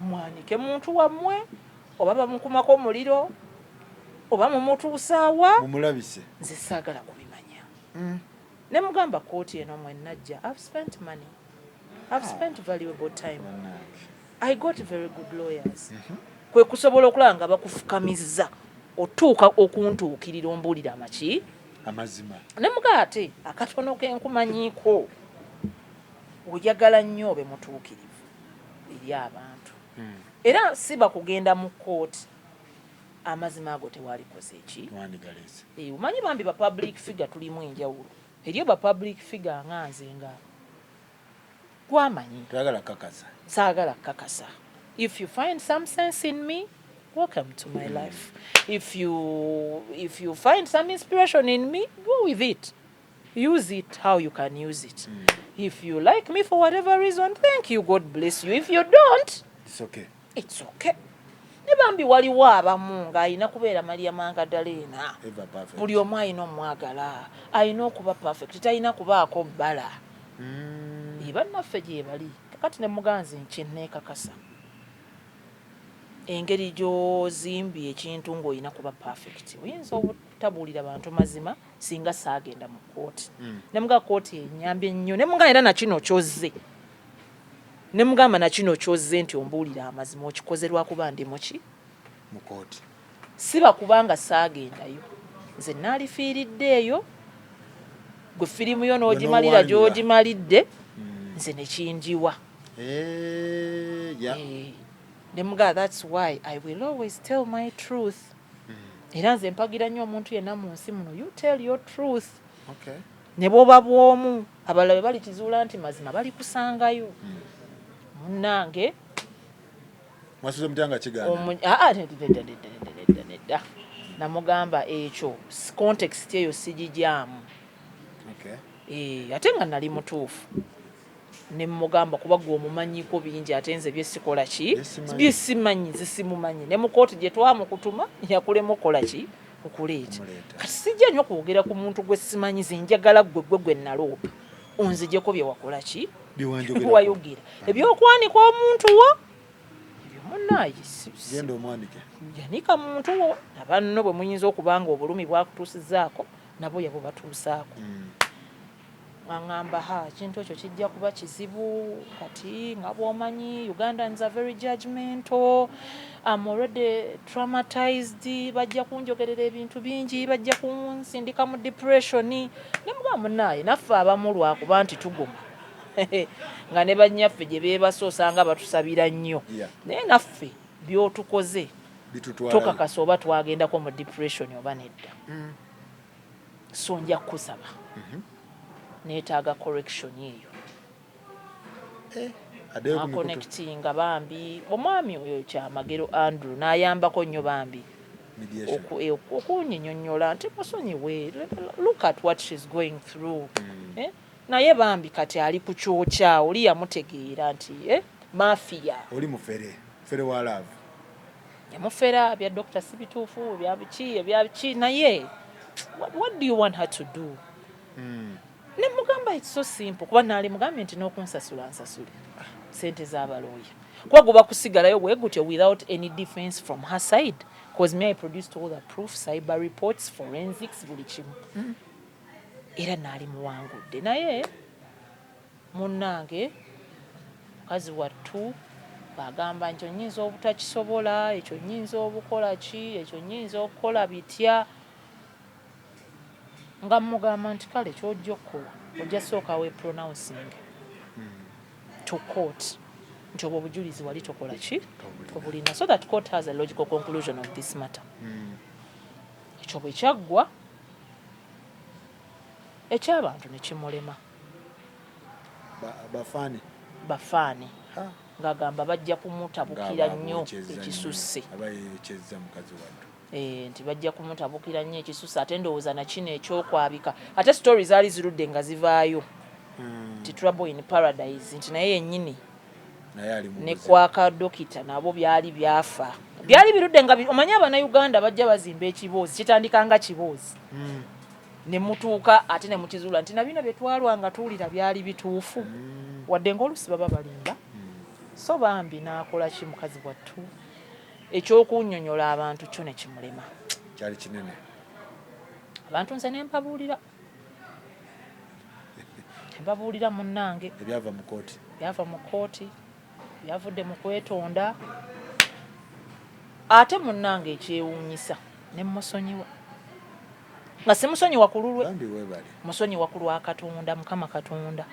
mwanike muntu wammwe oba bamukumako omuliro oba mumutuusaawa mumulabise nze saagala kubimanya ne mugamba kooti eno mwe najja I've spent money I've spent valuable time I got very good lawyers kwe kusobola okulaba nga bakufukamiza otuuka okuntuukirira ombuulira amaki amazima ne mugaa ate akatono kenkumanyiiko oyagala nnyo obe mutuukirivu eri abantu era siba kugenda mu kooti amazima ago tewalikoze eki omanyi bambi ba public figure tulimu enjawulo eriyo ba public figure nga nze nga gwamanyi saagala kakasa if you find some sense in me welcome to my life if you find some inspiration in me go with it use it how you can use it if you like me for whatever reason thank you God bless you if you don't it's okay ne bambi waliwo abamu ng'alina kubeera Maria Magdalena buli omu alina omwagala alina okuba perfect talina kubaako bbala bannaffe gye bali kakati ne muganzi nkyenneekakasa engeri gy'ozimbye ekintu ng'olina kuba perfect oyinza obutabuulira bantu mazima singa saagenda mu kooti ne muga kooti enyambye nnyo ne muga era nakino kyozze ne mugamba nakino kyozze nti ombuulira amazima okikoze lwakuba ndi muki mu kooti siba kubanga saagendayo nze naalifiiridde eyo gwe firimu yo n'ogimalira gy'ogimalidde nze nekinjiwa ne muga that's why I will always tell my truth era nze mpagira nnyo omuntu yenna mu nsi muno you tell your truth ne bwoba bwomu abalala bwe balikizuula nti mazima balikusangayo munnange mwasuze mutyanga kigaana nedda namugamba ekyo context eyo sigijaamu ate nga nali mutuufu ne mugamba kuba gwe omumanyiko bingi ate nze byesikola ki byesimanyi zisimumanyi ne mu kooti gye twamukutuma yakulemu okola ki okuleeta kati sijja nnyo kwogera ku muntu gwe simanyi zinjagala gwe naloopa onzijeko bye wakola ki wayogera ebyokwanika omuntu wo munnaye genda omwanike yanika muntu wo abanno bwe muyinza okubanga obulumi bwakutuusizaako nabo yabo batuusaako ngamba kintu ekyo kijja kuba kizibu kati nga bw'omanyi Ugandans are very judgmental, I'm already traumatized, bajja kunjogerera ebintu bingi, bajja kunsindika mu depression. Ne mugamba munnaye naffe abamu lwakuba nti tuguma nga ne bannyaffe gye beebase osanga batusabira nnyo naye naffe by'otukoze tokakasa oba twagendako mu depression oba nedda so nja kukusaba neetaaga correction eyo connectinga bambi omwami oyo kyamagero Andrew n'ayambako nnyo bambi okunyinyonnyola nti musonyiwe look at what she's going through naye bambi kati ali ku kyokya oli yamutegeera nti mafia oli mufere wa love yamufera bya Dr. Sibituufu ebyabiki naye what do you want her to do? Ne mugamba it's so simple kuba naali mugambe nti n'okunsasula nsasule sente z'abalooya kuba guba kusigalayo bwe gutyo without any defense from her side because me I produced all the proof, cyber reports, forensics, buli kimu era naali muwangudde naye munnange mukazi wattu bagamba nti onyinza obutakisobola ekyo nyinza obukola ki ekyo nyinza okukola bitya nga mugamba nti kale kyojja okukola ojja sooka we pronouncing to court nti obwo obujulizi wali tokola ki obulina so that court has a logical conclusion of this matter ekyo bwe kyaggwa eky'abantu ne kimulema bafaani ng'agamba bajja kumutabukira nnyo ekisusse nti bajja kumutabukira nnyo ekisusse ate ndowooza na kino ekyokwabika ate story zaali zirudde nga zivaayo nti trouble in paradise nti naye yennyini ne kwaka dokita nabo byali byafa byali birudde nga omanyi Abannayuganda bajja bazimba ekiboozi kitandika nga kiboozi ne mutuuka ate ne mukizuula nti nabino bye twalwanga tuwulira byali bituufu wadde ng'olusi baba balimba so bambi n'akola ki mukazi wattu ekyokunnyonnyola abantu kyo ne kimulema kyali kinene abantu nze ne mbabuulira munnange byava mu kooti byavudde mu kwetonda ate munnange ekyewuunyisa ne musonyiwa nga simusonyiwa ku lulwe musonyiwa ku lwa Katonda Mukama Katonda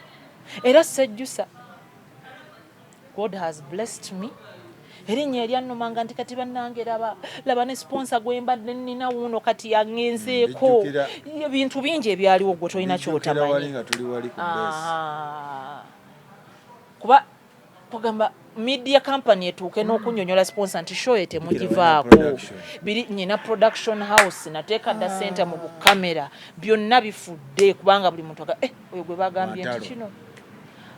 era sejjusa God has blessed me erinnya eryannumanga nti kati bannange laba ne sponsor gwembadde nnina wuuno kati yaŋŋenzeeko ebintu bingi ebyaliwo gwe tolina kyotamanyi kuba kugamba media company etuuke n'okunnyonnyola sponsor nti show temugivaako nyina production house nateeka dda center mu bukamera byonna bifudde kubanga buli muntu oyo gwe bagambye nti kino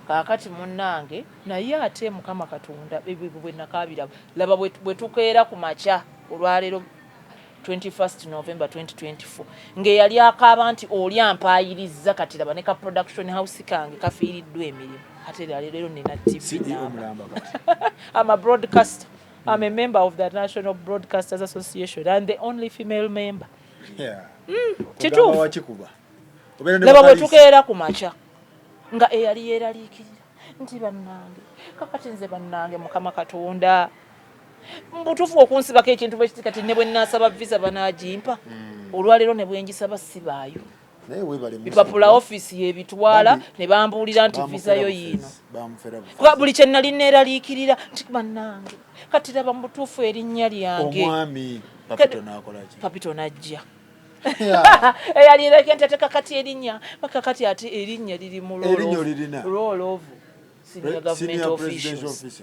kaakati munnange naye ate Mukama Katonda bwe nakaabira laba bwe tukeera ku makya olwaleero 21st November 2024 ng'eyali akaaba nti oli ampaayiriza kati laba ne ka production house kange kafiiriddwa emirimu ate leero nina TV I'm a broadcaster. I'm a member of the National Broadcasters Association and the only female member. Kituufu laba bwe tukeera ku makya nga eyali yeeraliikirira nti bannange kakati nze bannange Mukama Katonda mbutuufu okunsibako ekintu bwe kiti kati ne bwe nnaasaba visa banaagimpa olwaleero ne bwe ngisaba sibaayo bipapula office yebitwala ne bambuulira nti visa yo yiino buli kye nali neeraliikirira nti bannange kati laba mubutuufu erinnya lyange omwami Papito najja eyali ereke nti ate kakati erinnya kakati ate erinnya liri mu roll of senior government officials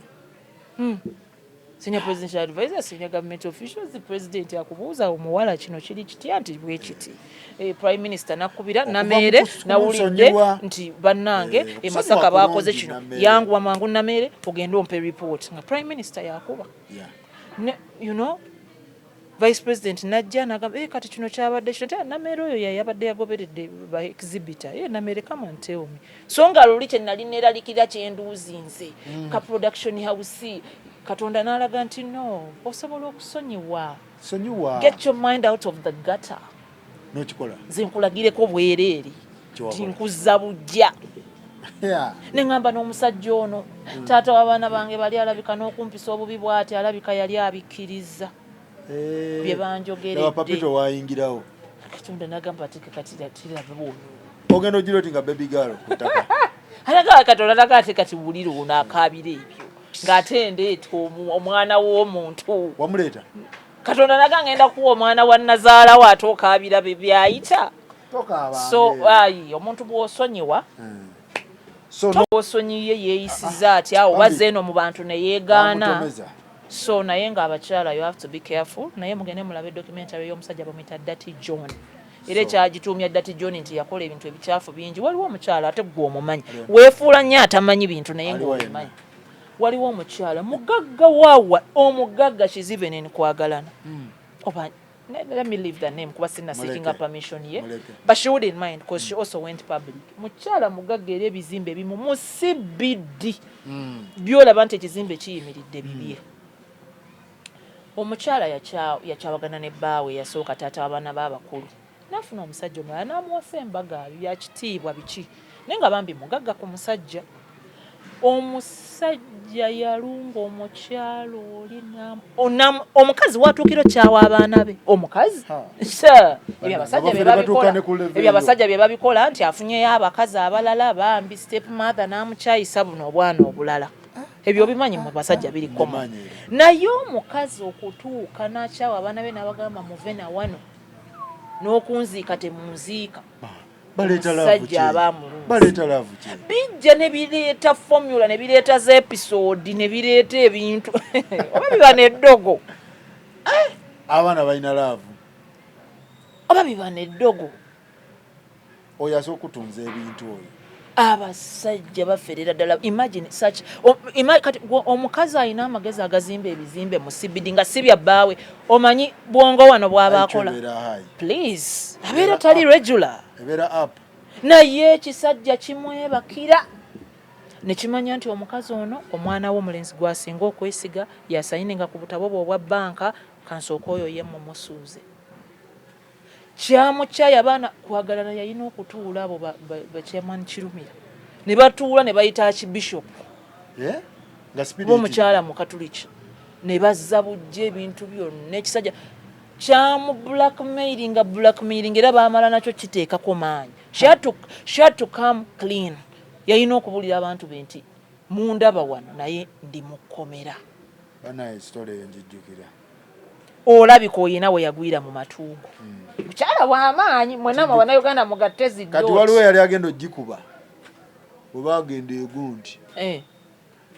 senior presidential advisor, senior government officials, the president akubuuza omuwala kino kiri kitya nti bwe kiti. Prime minister nakubira Namere nawulidde nti bannange Masaka bakoze kino yangu amangu Namere ogenda ompe report nga prime minister yakuba. You know, vice president najja nagamba kati kino kyabadde kino Namere oyo yabadde yagoberedde ba exhibitor Namere come and tell me so nga luli kye nali neralikira kyenduuzi nze ka production house Katonda n'alaga nti no osobola okusonyiwa get your mind out of the gutter n'okikola zinkulagireko bwereeri tinkuzza bujja neŋŋamba n'omusajja ono taata w'abaana bange bali alabika n'okumpisa obubi bw'ati alabika yali abikkiriza bye banjogeredde papito wayingirawo Katonda n'agamba ati kati tirabe bwonu ogenda ogira oti nga baby girl ku ttaka alaga Katonda alaga ati kati bulira ono akaabira ebyo ng'ate ndeeta omwana w'omuntu wamuleeta Katonda naga ngenda kuwa omwana wa Nazaala wa atokaabira bye byayita so omuntu bw'osonyiwa bw'osonyiye yeeyisiza ati awo bazze eno mu bantu ne yeegaana so naye ng'abakyala you have to be careful naye mugende mulabe documentary y'omusajja bamuyita Dirty John era ekyagituumya Dirty John nti yakola ebintu ebikyafu bingi waliwo omukyala ate gwe omumanyi weefuula nnyo atamanyi bintu naye ng'omumanyi waliwo omukyala mugagga waawa omugagga she's even in kwagalana let me leave the name kuba sinna seeking a permission ye but she wouldn't mind because she also went public mukyala mugagga era ebizimbe ebimu mu CBD byolaba nti ekizimbe kiyimiridde bibye omukyala yakyawagana ne bbaawe yasooka taata w'abaana b'abakulu n'afuna omusajja omulala n'amuwasa embaga byakitiibwa biki naye nga bambi mugagga ku musajja omusajja yalunga omukyalo oli omukazi watuukiro kyawa abaana be omukazi ebyo abasajja bye babikola nti afunyeyo abakazi abalala bambi step mother n'amukyayisa buno obwana obulala ebyo bimanyi mu basajja birikoma naye omukazi okutuuka n'akyawa abaana be n'abagamba muve na wano n'okunziika temunziika basajja abamulunzi bijja ne bireeta formula ne bireeta za episode ne bireeta ebintu oba biba neddogo abaana balina laavu oba biba neddogo oyo asobola okutunza ebintu oyo abasajja baferera ddala imagine such omukazi alina amagezi agazimba ebizimbe mu CBD nga si bya bbaawe omanyi bwongo wano bw'abaakola please abeera tali regular ebeera up naye ekisajja kimwebakira ne kimanya nti omukazi ono omwana we omulenzi gwasinga okwesiga yasayininga ku butabo bwe obwa bbanka kansooka oyo ye mumusuuze kyamukyaya abaana kwagalana yalina okutuula abo bachairman Kirumira ne batuula ne bayita Archbishop omukyala mu Katuliki ne bazza bujja ebintu byonna ekisajja kyamu blackmailing era baamala nakyo kiteekako maanyi she had to come clean yalina okubulira abantu be nti mundaba wano naye ndi mukomera banaye story enjijjukira olabika oyina we yagwira mu matuugo mukyala w'amaanyi mwenama Bannayuganda mugatte ziddo kati waliwo yali agenda ogikuba bwe bagenda egundi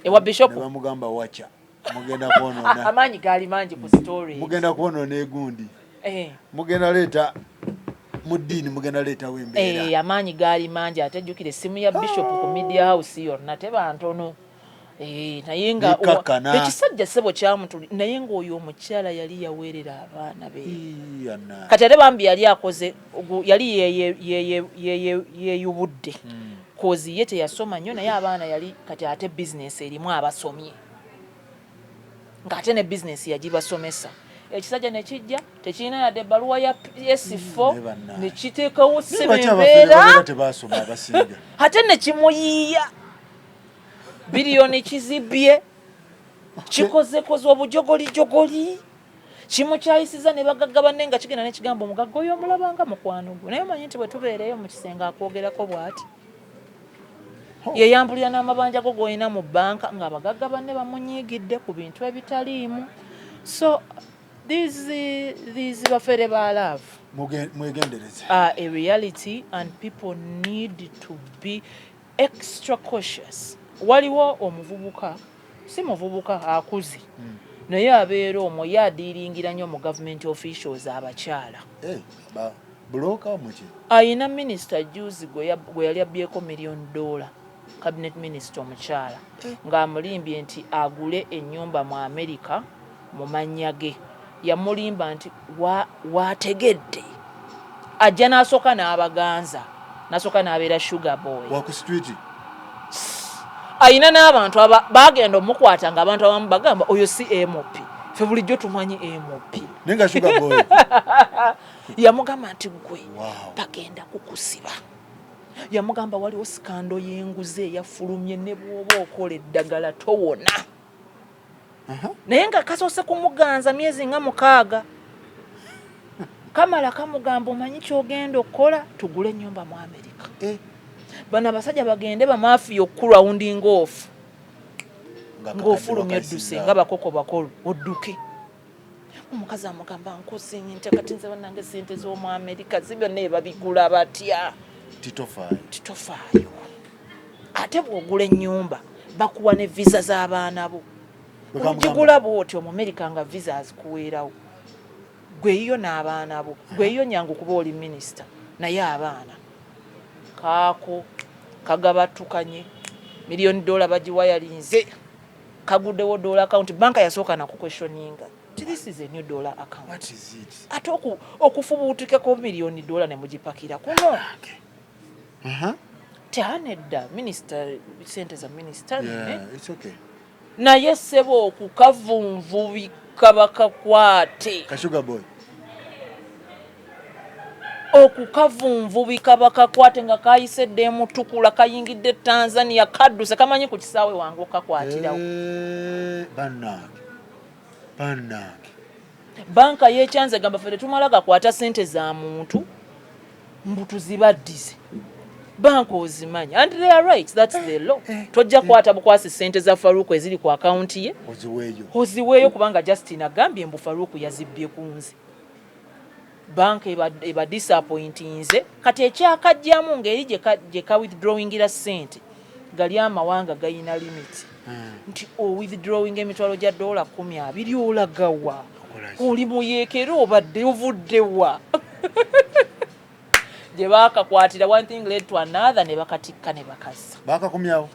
ewa Bishop ne bamugamba wacha mugenda kwonoona amaanyi gaali mangi ku story mugenda kwonoona egundi mugenda leeta mu ddiini mugenda leeta w'embeera amaanyi gaali mangi ate jjukira essimu ya Bishop ku media house yonna teba ntono naye nga ekisajja ssebo kyamutuli naye ng'oyo omukyala yali yaweerera abaana be kati ate bambi yali akoze yali yeeyubudde kozi ye teyasoma nnyo naye abaana yali kati ate bizinesi erimu abasomye ng'ate ne bizinesi yagibasomesa ekisajja ne kijja tekirina yadde ebbaluwa ya PS4 ne kiteekawo ssebo embeera ate ne kimuyiiya biliyoni kizibye kikozekoze obujogolijogoli kimukyayisiza ne bagagga banne nga kigenda nekigamba omugagga oyo omulabanga mukwano gwe naye manyi nti bwe tubeereyo mu kisenge akwogerako bw'ati yeyambulira n'amabanja go g'olina mu bbanka ng'abagagga banne bamunyiigidde ku bintu ebitaliimu so these bafere ba love mwegendereze are a reality and people need to be extra cautious waliwo omuvubuka si muvubuka akuze naye abeera omwo ye adiiringira nnyo mu government officials abakyala. Buloka muki ayina minisita juzi gwe yali abbyeko $1 million cabinet minister omukyala ng'amulimbye nti agule ennyumba mu America mu mannya ge. Yamulimba nti waategedde ajja n'asooka n'abaganza n'asooka n'abeera sugar boy waku street. ayina n'abantu baagenda omukwata ng'abantu abamu bagamba oyo si MOP, ffe bulijjo tumanyi MOP nenga sugar boy. Yamugamba nti gwe bagenda kukusiba. Yamugamba waliwo sikando y'enguze eyafulumye ne bw'oba okola eddagala towona. Naye nga kasoose kumuganza myezi nga 6. Kamala kamugamba omanyi ky'ogenda okukola tugule ennyumba mu America. Bano abasajja bagende bamafiya okurawundinga ofu ng'ofulumya odduse nga bakoko bakolu odduke. Omukazi amugamba nkoze nte kati nze bannange sente z'omu America byonna ebabigula batya. Titofaayo. Ate bw'ogula ennyumba bakuwa ne visa z'abaana bo. Ogigula bw'otyo mu America nga visa azikuweerawo. Gwe yo n'abaana bo. Gwe yo nyangu kuba oli minisita naye abaana. Kaako kagabatukanye $1 million bagiwa yalinze. Kaguddewo dollar account banka yasooka na kukwestioninga. This is a new dollar account. What is it? Ate okufubuutikako $1 million ne mugipakira kuno. Tehanedda minister sente za minister. It's okay. Naye ssebo okukavunvubika bakakwate. Kashuga boy. Okukavunvubika bakakwate nga kayisedde mutukula kayingidde Tanzania kadduse kamanyi ku kisaawe wange okakwatirawo. Bannange. Banka y'ekyanze gamba ffe tetumala gakwata sente za muntu mbu tuzibaddize. Banka ozimanyi and they are right, that's the law. Tojja kwata bukwasi sente za Faruku eziri ku account ye oziweeyo kubanga Justin agambye mbu Faruku yazibbye ku nze. Banka eba disappointinze kati ekyakajjamu ng'eri gye ka withdrawingira sente gali amawanga gayina limit. Nti withdrawing emitwalo gya $20 olagawa oli muyeekera obadde ovuddewa. Gye baakakwatira one thing led to another ne bakatikka ne bakassa baakakomyawo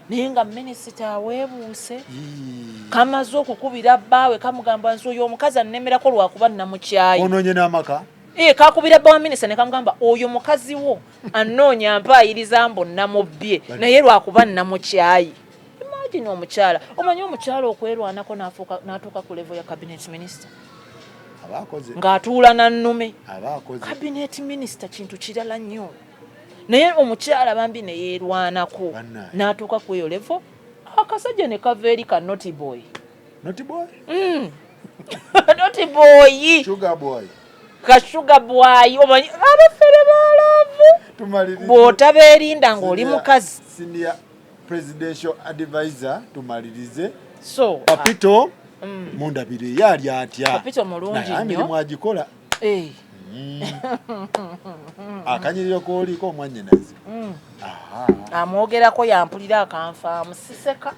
naye nga minisita aweebuuse kamaze okukubira bbaawe kamugamba nsi oyo omukazi annemerako lwakuba nnamukyayi onoonye n'amaka. Kakubira bba wa minisita ne kamugamba oyo mukazi wo annoonya mpaayiriza mbu namubbye naye lwakuba nnamukyayi. Imagine omukyala omanyi omukyala okwerwanako n'atuuka ku level ya cabinet minister ng'atuula nannume. Cabinet minister kintu kirala nnyo naye omukyala bambi ne yeerwanako n'atuuka ku eyo level. Akasajja ne kava eri ka naughty boy. Naughty boy. Sugar boy omanyi abafere baalavu bw'otabeerinda ng'oli mukazi. Senior presidential advisor tumalirize. So Papito mundabire yali atya. Papito mulungi nnyo. Mwagikola. Akanyiriro kooliko omwannyinazi. Amwogerako yampulira akanfaamu siseka.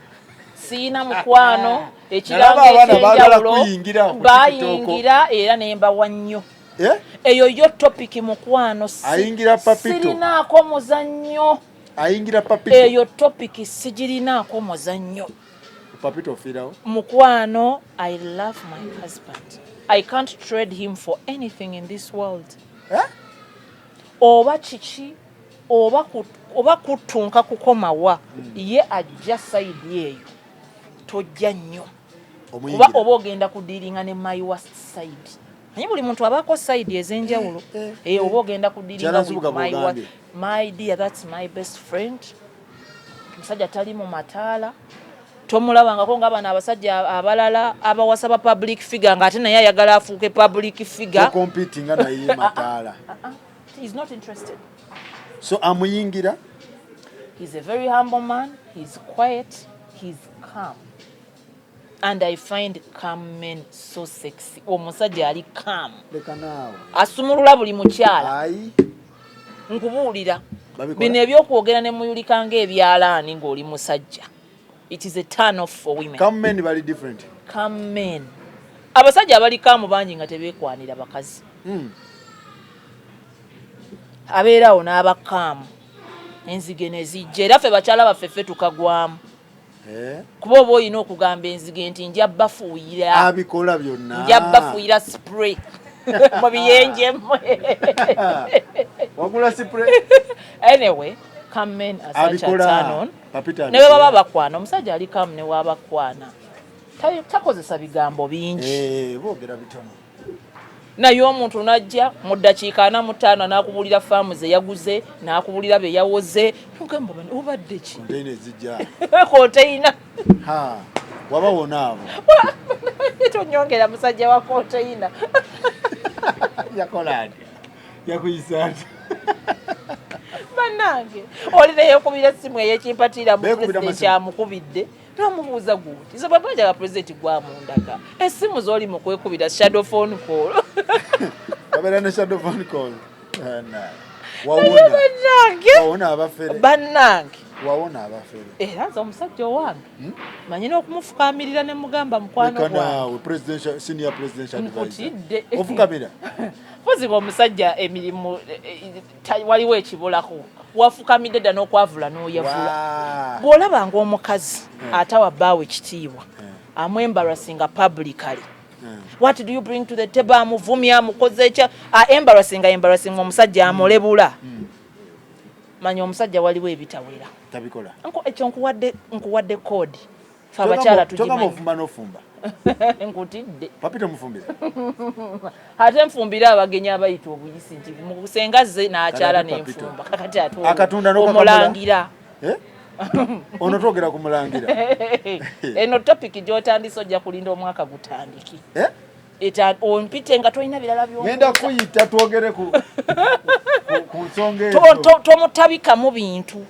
Siina mukwano ekiranga ekyenjawulo bayingira era ne mbawa nnyo. Eyo yo topic mukwano ayingira Papito. Sirinaako muzannyo. Ayingira Papito. Eyo topic sigirinaako muzannyo. Papito fiirawo. Mukwano, I love my husband. I can't trade him for anything in this world. Oba kiki oba kutunka kukomawa ye ajja side eyo tojja nnyo kuba oba ogenda kudiiringa ne my worst side. Naye buli muntu abaako side ez'enjawulo oba ogenda kudiiringa with my worst. My dear, that's my best friend. Musajja tali mu mataala tomulabangako ng'abana abasajja abalala abawasa ba public figure ng'ate naye ayagala afuuke public figure. Competing nga naye mataala. He's not interested. So amuyingira. He's a very humble man. He's quiet. He's calm. And I find calm men so sexy. Omusajja ali calm. Leka naawe. Asumulula buli mukyala. Ayi. Nkubuulira. Bino ebyokwogera ne muyulika ng'ebyalaani ng'oli musajja. it is a turn off for women. Come men bali different. Come men. Abasajja abalikaamu bangi nga tebeekwanira bakazi. Abeerawo n'abakaamu enzige ne zijja era ffe bakyala baffe tukagwamu. Kuba oba olina okugamba enzige nti nja bafuuyira abikola byonna nja bafuuyira spray mu biyenje wagula spray. Anyway, come men as such a turn on. Ne baba bakwana omusajja alikaamu ne wabakwana takozesa bigambo bingi. Boogera bitono. Naye omuntu najja mu ddakiika 45 n'akubulira faamu ze yaguze n'akubulira be yawoze mugamba bano obadde ki konteyina zijja konteyina wabawona abo tonyongera musajja wa konteyina yakola atya yakuyisa atya bannange oli neyekubira essimu eyekimpatiira mu pulezidenti amukubidde n'omubuuza guti zo babanja ga pulezidenti gwamundaga essimu z'oli mu kwekubira shadow phone call babeera ne shadow phone call wawona abafere bannange wawona abafere era nze omusajja owange manyina okumufukamirira ne mugamba mukwano gwange senior presidential advisor nkutidde ofukamira Poziba omusajja emirimu waliwo ekibulako wafukamidde dda n'okwavula n'oyavula bw'olabanga omukazi atawa bbaawe ekitiibwa amwembarasinga publicly. What do you bring to the table? Amuvumya amukoze ekya embarrassing omusajja amulebula. Manya omusajja waliwo ebitawera tabikola ekyo nkuwadde kodi fe abakyala tugimanyi n'ofumba nkutidde papita mufumbira ate nfumbira abagenyi abayita obuyisi nti musenga ze n'akyala n'enfumba kakati akatunda omulangira ono twogera ku mulangira eno topic gy'otandise ojja kulinda omwaka gutandiki ompite nga tolina birala ngenda kuyita twogere ku nsonga tomutabikamu bintu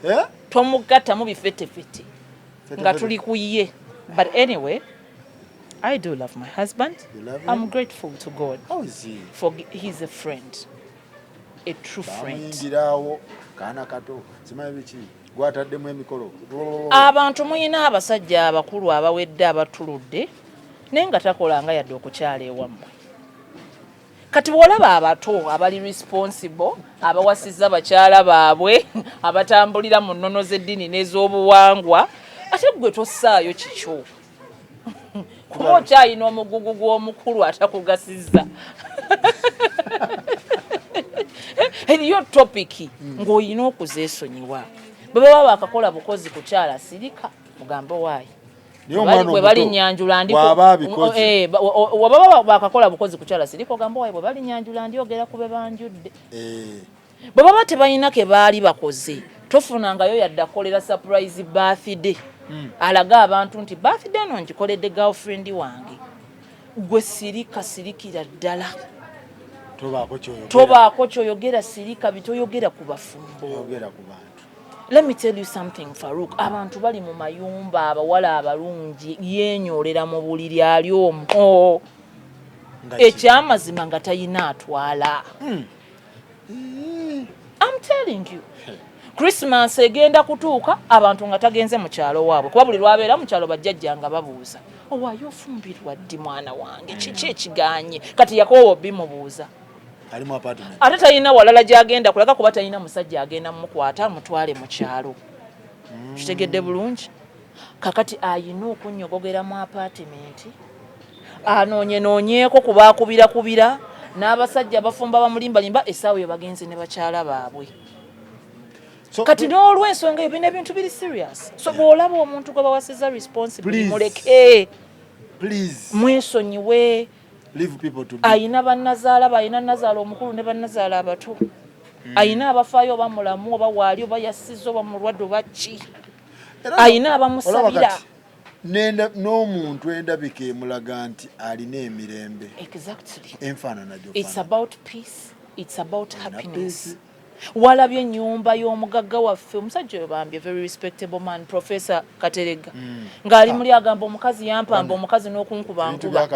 tomugattamu bifetefete nga tuli ku ye. But anyway, I do love my husband. I'm grateful to God. How is he? For he's a friend, a true friend. Abantu muyina abasajja abakulu abawedde abatuludde naye nga takolanga yadde okukyala ewammwe. Kati bw'olaba abato abali responsible abawasizza bakyala baabwe abatambulira mu nnono z'eddiini n'ez'obuwangwa ate gwe tossaayo kikyo kuba okyayina omugugu gw'omukulu atakugasizza eriyo topiki ng'olina okuzeesonyiwa bwe baba bakakola bukozi kukyala sirika mugambe waayi bwe bali nyanjula ndi wababa bakakola bukozi kukyala sirika ogamba waayi bwe bali nyanjula ndi ogera kube banjudde bwe baba tebalina ke baali bakoze tofunangayo yadde akolera surprise birthday alaga abantu nti birthday no ngikoledde girlfriend wange gwe sirika sirikira ddala tobaako kyoyogera sirika bitoyogera ku bafumbo. Let me tell you something, Farouk. Abantu bali mu mayumba abawala abalungi yenyoolera mu buliri ali omu ekyamazima nga tayina atwala. I'm telling you. Christmas egenda kutuuka abantu nga tagenze mu kyalo waabwe kuba buli lwabeera mu kyalo bajjajja nga babuuza owaayo ofumbirwa ddi mwana wange kiki ekiganye kati yakoowa bimubuuza ate talina walala gy'agenda kulaga kuba talina musajja agenda mumukwata mutwale mu kyalo kitegedde bulungi kakati ayina okunyogogera mu apartment anoonyeeko kubaakubira n'abasajja bafumba bamulimbalimba essaawa yo bagenze ne bakyala baabwe. Kati n'olw'ensonga ebyo ebintu biri serious. So bw'olaba omuntu gwe bawasiza responsible muleke mwesonyiwe. Ayina bannazaala ayina nazaala omukulu ne bannazaala abato ayina abafaayo oba mulamu oba waali oba yassiza oba mulwadde oba ki ayina abamusabira n'omuntu endabika emulaga nti alina emirembe. Enfaanana gyo. It's about peace, it's about happiness. Walabye ennyumba y'omugagga waffe omusajja oyo bambye very respectable man Professor Katerega ng'ali muli agamba omukazi yampamba omukazi n'okunkubankuba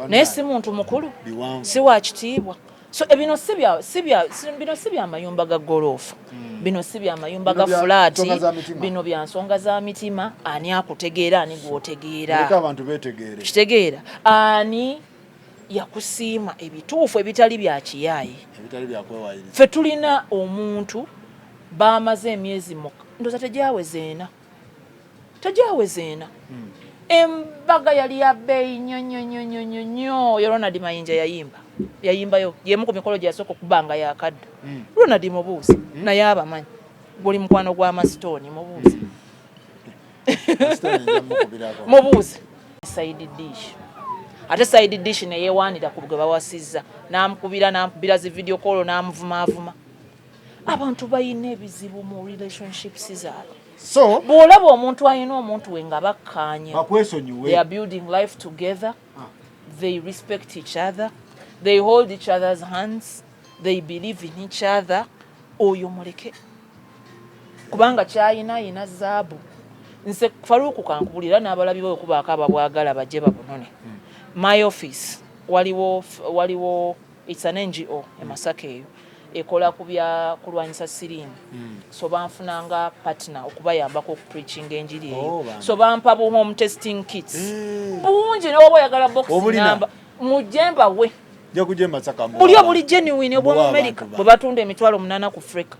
naye si muntu mukulu si wa kitiibwa so ebino bino si bya mayumba ga gorofa bino si bya mayumba ga flat bino bya nsonga za mitima ani akutegeera ani gwotegeera abantu betegeere kitegeera ani yakusiima ebituufu ebitali bya kiyaayi ebitali bya kwewayiriza ffe tulina omuntu baamaze emyezi ndoza tegyaweze ena embaga yali ya bbeeyi nnyo yo Ronald Mayinja yayimbayo yemu ku mikolo gyasooka okubanga yakadda Ronald mubuuzi naye abamanyi guli mukwano gwa Masitoni mubuuzi side dish ate side dish neyewaanira ku gwe bawasizza n'amukubira zi video call n'amuvumaavuma abantu bayina ebizibu mu relationships zaabwe so bw'olaba omuntu alina omuntu we nga bakkaanya bakwesonyiwe they are building life together they respect each other they hold each other's hands they believe in each other oyo muleke kubanga kyayina zaabu nse Faruku kankubulira n'abalabi be okubaako ababwagala bajje babunone my office waliwo it's an NGO e Masaka eyo ekola kulwanyisa siriimu so banfunanga partner okubayambako okupreaching enjiri eyo so bampa home testing kits bungi n'oba oyagala box namba mujemba we jakuje Masaka buli genuine obwa America bwe batunda emitwalo 8 ku Africa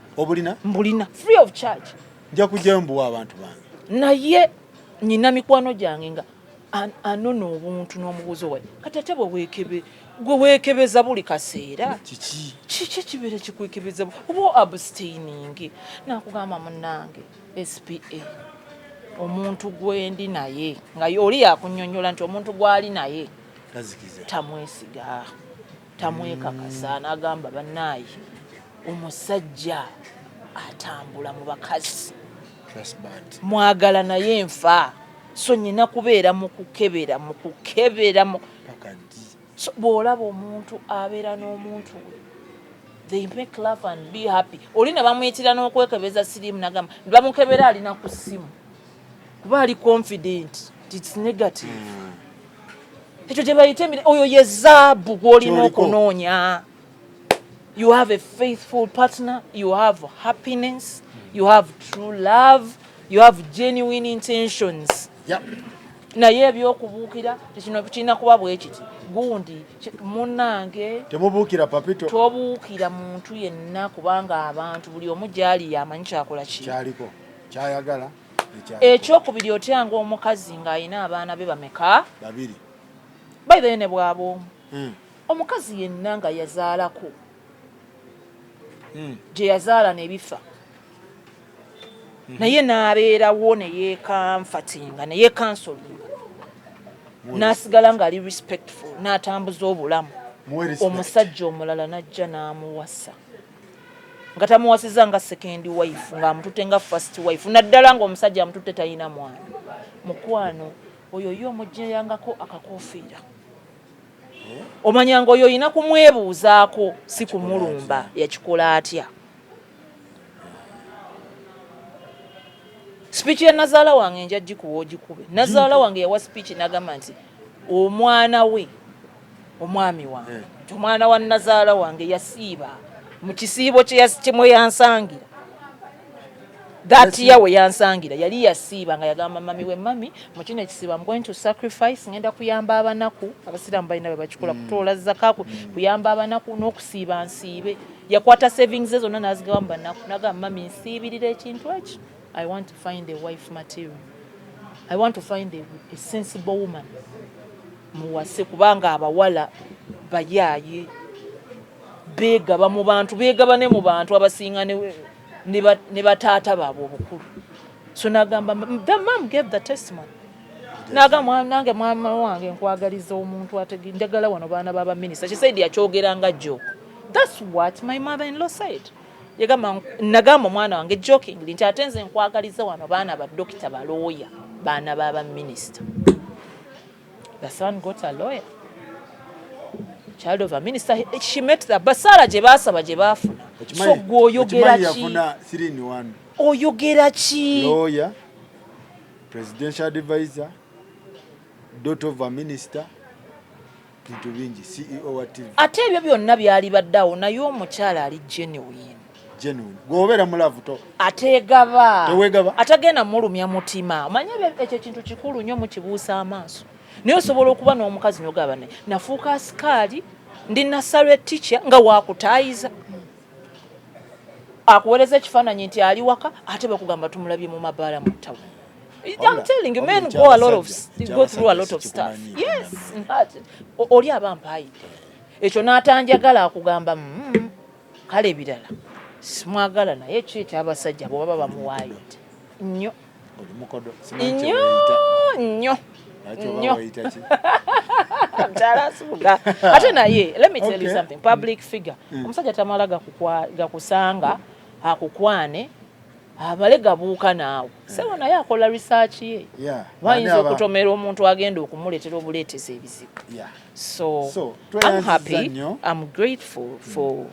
mbulina free of charge jakujembuwa abantu bange naye nyina mikwano gyange nga anono obuntu n'omubuzo we kati ate gwe weekebeza buli kaseera kiki kibeere kikwekebeza oba abstaining nakugamba munnange SPA omuntu gwendi naye nga oli yakunnyonnyola nti omuntu gwali naye tamwesiga tamwekakasa n'agamba bannaayi omusajja atambula mu bakazi mwagala naye nfa so nyina kubeera mu kukebera so bw'olaba omuntu abeera n'omuntu we they make love and be happy oli ne bamuyitira n'okwekebeza siriimu nagamba bamukebera alina ku ssimu kuba ali confident it's negative ekyo gye bayita oyo ye zaabu gw'olina okunoonya you have a faithful partner you have happiness you have true love you have genuine intentions naye ebyokubuukira tekino kirina kuba bwe kiti gundi munnange temubuukira papito tobuukira muntu yenna kubanga abantu buli omu gyali yamanyi kyakola kyaliko kyayagala ekyokubiri otyanga omukazi ng'alina abaana be bameka 2 by the way ne bw'ab'omu omukazi yenna nga yazaalako gye yazaala nebifa naye n'abeerawo neyeekanfatinga neyeekansolinga n'asigala ng'ali respectful n'atambuza obulamu omusajja omulala n'ajja n'amuwasa nga tamuwasiza nga second wife ng'amututte nga first wife naddala ng'omusajja amututte talina mwana mukwano oyo yo omuggyeyangako akakoofiira omanyanga oyo olina kumwebuuzaako si kumulumba yakikola atya speech ya nazaala wange nja gikuwa ogikube nazaala wange yawa speech nagamba nti omwana we omwami wange omwana wa nazaala wange yasiiba mu kisiibo kyemwe yansangira that year we yansangira yali yasiiba nga yagamba mami we mami mu kino ekisiibo I'm going to sacrifice ngenda kuyamba abanaku abasiraamu balina bwe bakikola kutoola zakaku kuyamba abanaku n'okusiiba nsiibe yakwata savings ezo zonna n'azigamba naku nagamba mami nsiibirira ekintu ekyo I want to find a wife material. I want to find a sensible woman. Muwase kubanga abawala bayaaye beegaba mu bantu beegaba ne mu bantu abasinga ne bataata baabwe obukulu. So nagamba the mom gave the testimony. Nagamba nange mama wange nkwagaliza omuntu njagala wano baana baba minister. She said yakyogeranga joke. That's what my mother-in-law said. Nagamba mwana wange jokingly nti ate nze nkwagaliza wano baana ba dokita ba lawyer baana baba minister. The son got a lawyer. Child of a minister. She met the basala gye baasaba gye baafuna. So gwoyogera ki? Oyogera ki? Lawyer, presidential advisor, daughter of a minister. bintu bingi CEO wa TV ate ebyo byonna byali baddawo naye omukyala ali genuine gwobeera mulavu to ateegaba Teweegaba? atagenda mulumya mutima omanye ekyo kintu kikulu nnyo mukibuusa amaaso naye osobola okuba n'omukazi n'ogaba naye nafuuka asikaali ndi nassalwa teacher nga waakutaayiza akuweereza ekifaananyi nti ali waka ate bakugamba tumulabye mu mabaala mu ttawo. I'm telling you, men go through a lot of stuff. Yes, oli abampaayidde ekyo n'atanjagala akugamba kale ebirala simwagala naye ki ekyabasajja bwe baba bamuwaayidde nnyo nnyo mtalasuga ate naye let me tell you something public figure omusajja tamala gakusanga akukwane abale gabuuka naawe sewa naye akola research ye wayinza okutomera omuntu agenda okumuleetera obuleeteza ebizibu so I'm happy I'm grateful for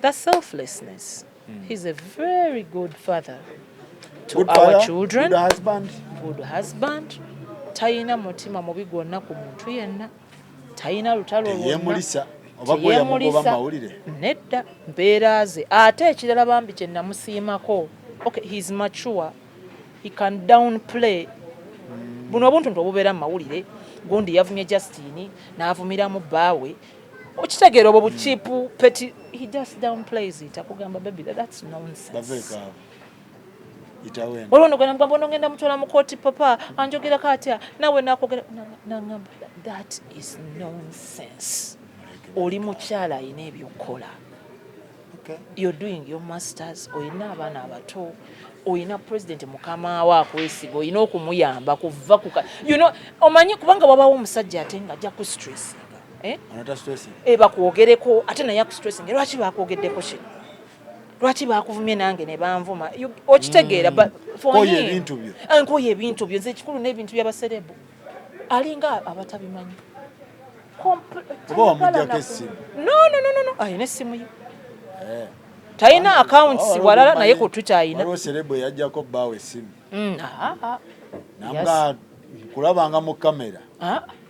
that selflessness. He's a very good father to our children, good husband. Tayina mutima mubi gwonna ku muntu yenna, tayina lutalo lwonna, yemulisa nedda mbeera ze. Ate ekirala bambi kye namusiimako, okay, he's mature, he can downplay buno obuntu nti obubeera mu mawulire, gundi yavumye Justine n'avumiramu bbaawe, okitegeera obwo buchipu peti, he just downplays it. Akugamba baby that's nonsense. Waliwo nogenda mugamba onogenda mutwala mu kooti papa anjogera katya nawe nakogera nangamba that is nonsense. Oli mukyala ayina ebyokukola. You're doing your masters, oyina abaana abato, oyina president mukama wa akwesiga, oyina okumuyamba kuva kuka. You know, omanyi kubanga wabawo omusajja ate nga ajja ku stress. Anata stressing. Bakwogereko ate naye ku stressing. Lwaki bakwogeddeko kino? Lwaki bakuvumye nange ne banvuma? Okitegeera koye ebintu byo. Nkoye ebintu byo nze kikulu n'ebintu by'abaserebo. Alinga abatabimanyi. Oba wamujjako essimu. No. Ayina essimu ye. Tayina accounts walala naye ku Twitter ayina. Waliwo serebo yajjako bbaawe essimu. Nanga kulabanga mu kamera.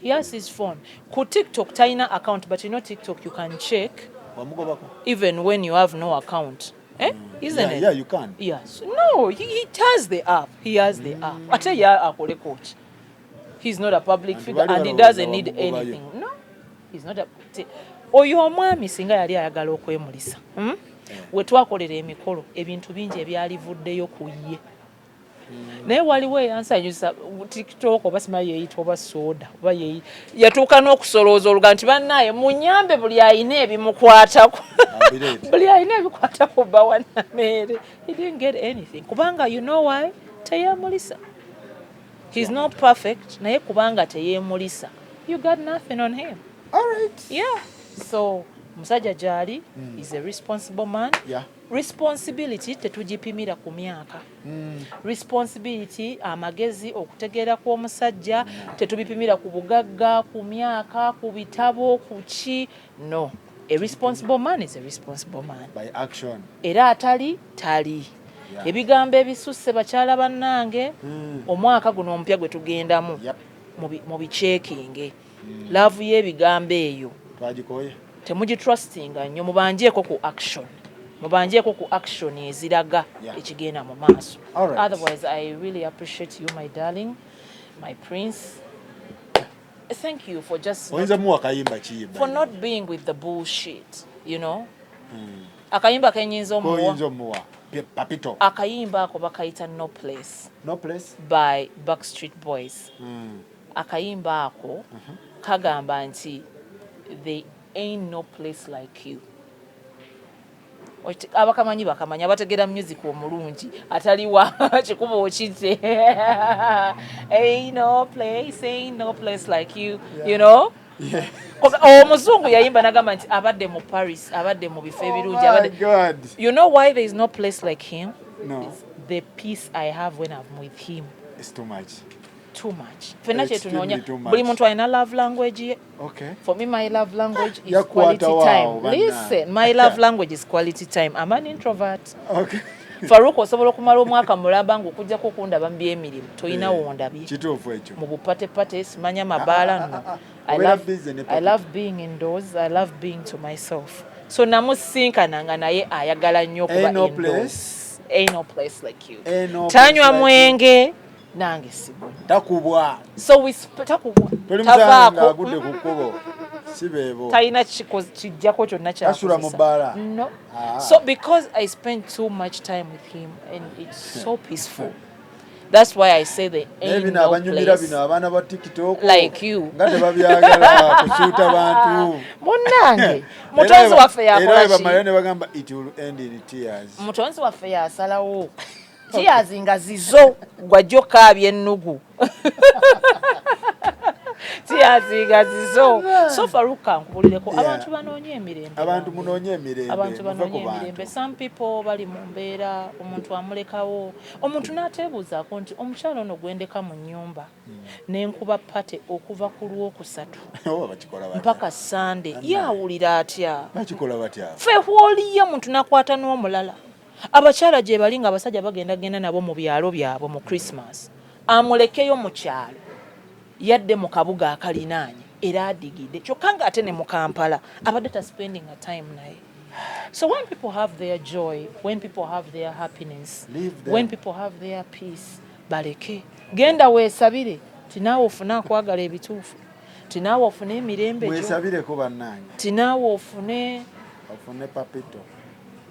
He has his phone. Ku TikTok tayina account, but you know TikTok you can check even when you have no account. Isn't it? Yeah, you can. Yes. No, he has the app. He has the app. Ate ya akole coach. He's not a public figure and he doesn't need anything. No. He's not a oyo omwami singa yali ayagala okwemulisa. We twakolera emikolo ebintu bingi ebyalivuddeyo ku ye. Naye waliwo eyansanyusa TikTok oba simanyi yeyitwa oba soda oba yatuuka n'okusolooza oluga nti bannaye munyambe buli ayina ebimukwatako buli ayina ebikwatako bba wannameere. He didn't get anything kubanga you know why teyemulisa. He's not perfect naye kubanga teyemulisa you got nothing on him. All right. Yeah. So musajja gyali is a responsible man. Yeah. Responsibility tetugipimira ku myaka. Responsibility amagezi okutegeera kw'omusajja tetubipimira ku bugagga, ku myaka, ku bitabo, ku ki. No. A responsible man is a responsible man. By action. Era atali tali. Yeah. Ebigambo ebisusse bakyala bannange omwaka guno omupya gwe tugendamu mu bicekinge. Love y'ebigambo eyo. Twagikoye. Temugitrustinga nnyo mubanjeeko ku action. Mubanjeeko ku action eziraga ekigenda mu maaso. Otherwise, I really appreciate you, my darling, my prince. Thank you for just for not being with the bullshit, you know. Akayimba kenyinza omuwa. Papito. Akayimba ako bakayita No Place. No Place by Backstreet Boys. Akayimba ako kagamba nti there ain't no place like you. Abakamanyi bakamanya abategera music omulungi ataliwa kikubo okite. Ain't no place like you, you know. Omuzungu yayimba nagamba nti abadde mu Paris, abadde mu bifo ebirungi, abadde. You know why there is no place like him? No. It's the peace I have when I'm with him. It's too much. Too much. Fena kyetunoonya buli muntu alina love language ye. Okay. For me, my love language is quality time. Listen, my love language is quality time. I'm an introvert. Okay. Farouk osobola okumala omwaka mulamba ng'okujjako okundaba mu by'emirimu tolina wondabye kituufu ekyo mu bupatepate simanya mabaala nno. I love being indoors. I love being to myself. So namusinkananga naye ayagala nnyo okuba indoors. Ain't no place like you. Tanywa mwenge nange sibu. Takubwa. So we takubwa. Tavaako agudde ku kkubo. Sibeebo. Tayina kijjako kyonna kya. Asula mu bbaala. No. So because I spend too much time with him and it's so peaceful. That's why I say the ain't no place like you. Nga tebabyagala kusuuta bantu. Munnange, mutonzi waffe yakola ki? Era ne bagamba it will end in tears. Mutonzi waffe yasalawo. Tears nga zizo gwajja okaabya ennugu. Tears nga zizo. So Farouk nkubulireko abantu banoonye emirembe. Abantu munoonye emirembe. Abantu banoonye emirembe. Some people bali mu mbeera omuntu amulekawo. Omuntu n'ateebuuzaako nti omukyalo ono gwendeka mu nnyumba n'enkuba pate okuva ku Lwokusatu mpaka Sunday yaawulira atya? Bakikola batya? Ffe hwoliyo omuntu n'akwata n'omulala. Abakyala gye bali nga abasajja bagenda nabo mu byalo byabwe mu Christmas. Amulekeyo mu kyalo. Yadde mu kabuga akalinaanye era adigidde kyokka nga ate ne mu Kampala abadde ta spending a time naye. So when people have their joy, when people have their happiness, when people have their peace, baleke genda weesabire tinaawe ofune akwagala ebituufu, tinaawe ofune emirembe gyo, weesabireko bannange, tinaawe ofune papito,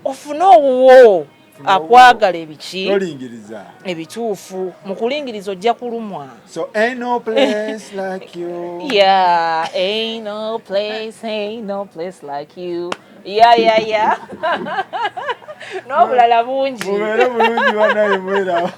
ofune owuwo akwagala ebiki tolingiriza ebituufu. Mu kulingiriza ojja kulumwa. So ain't no place like you. Yeah, ain't no place like you. Yeah. N'obulala bungi. Mubeere bulungi bannaye mwerawo.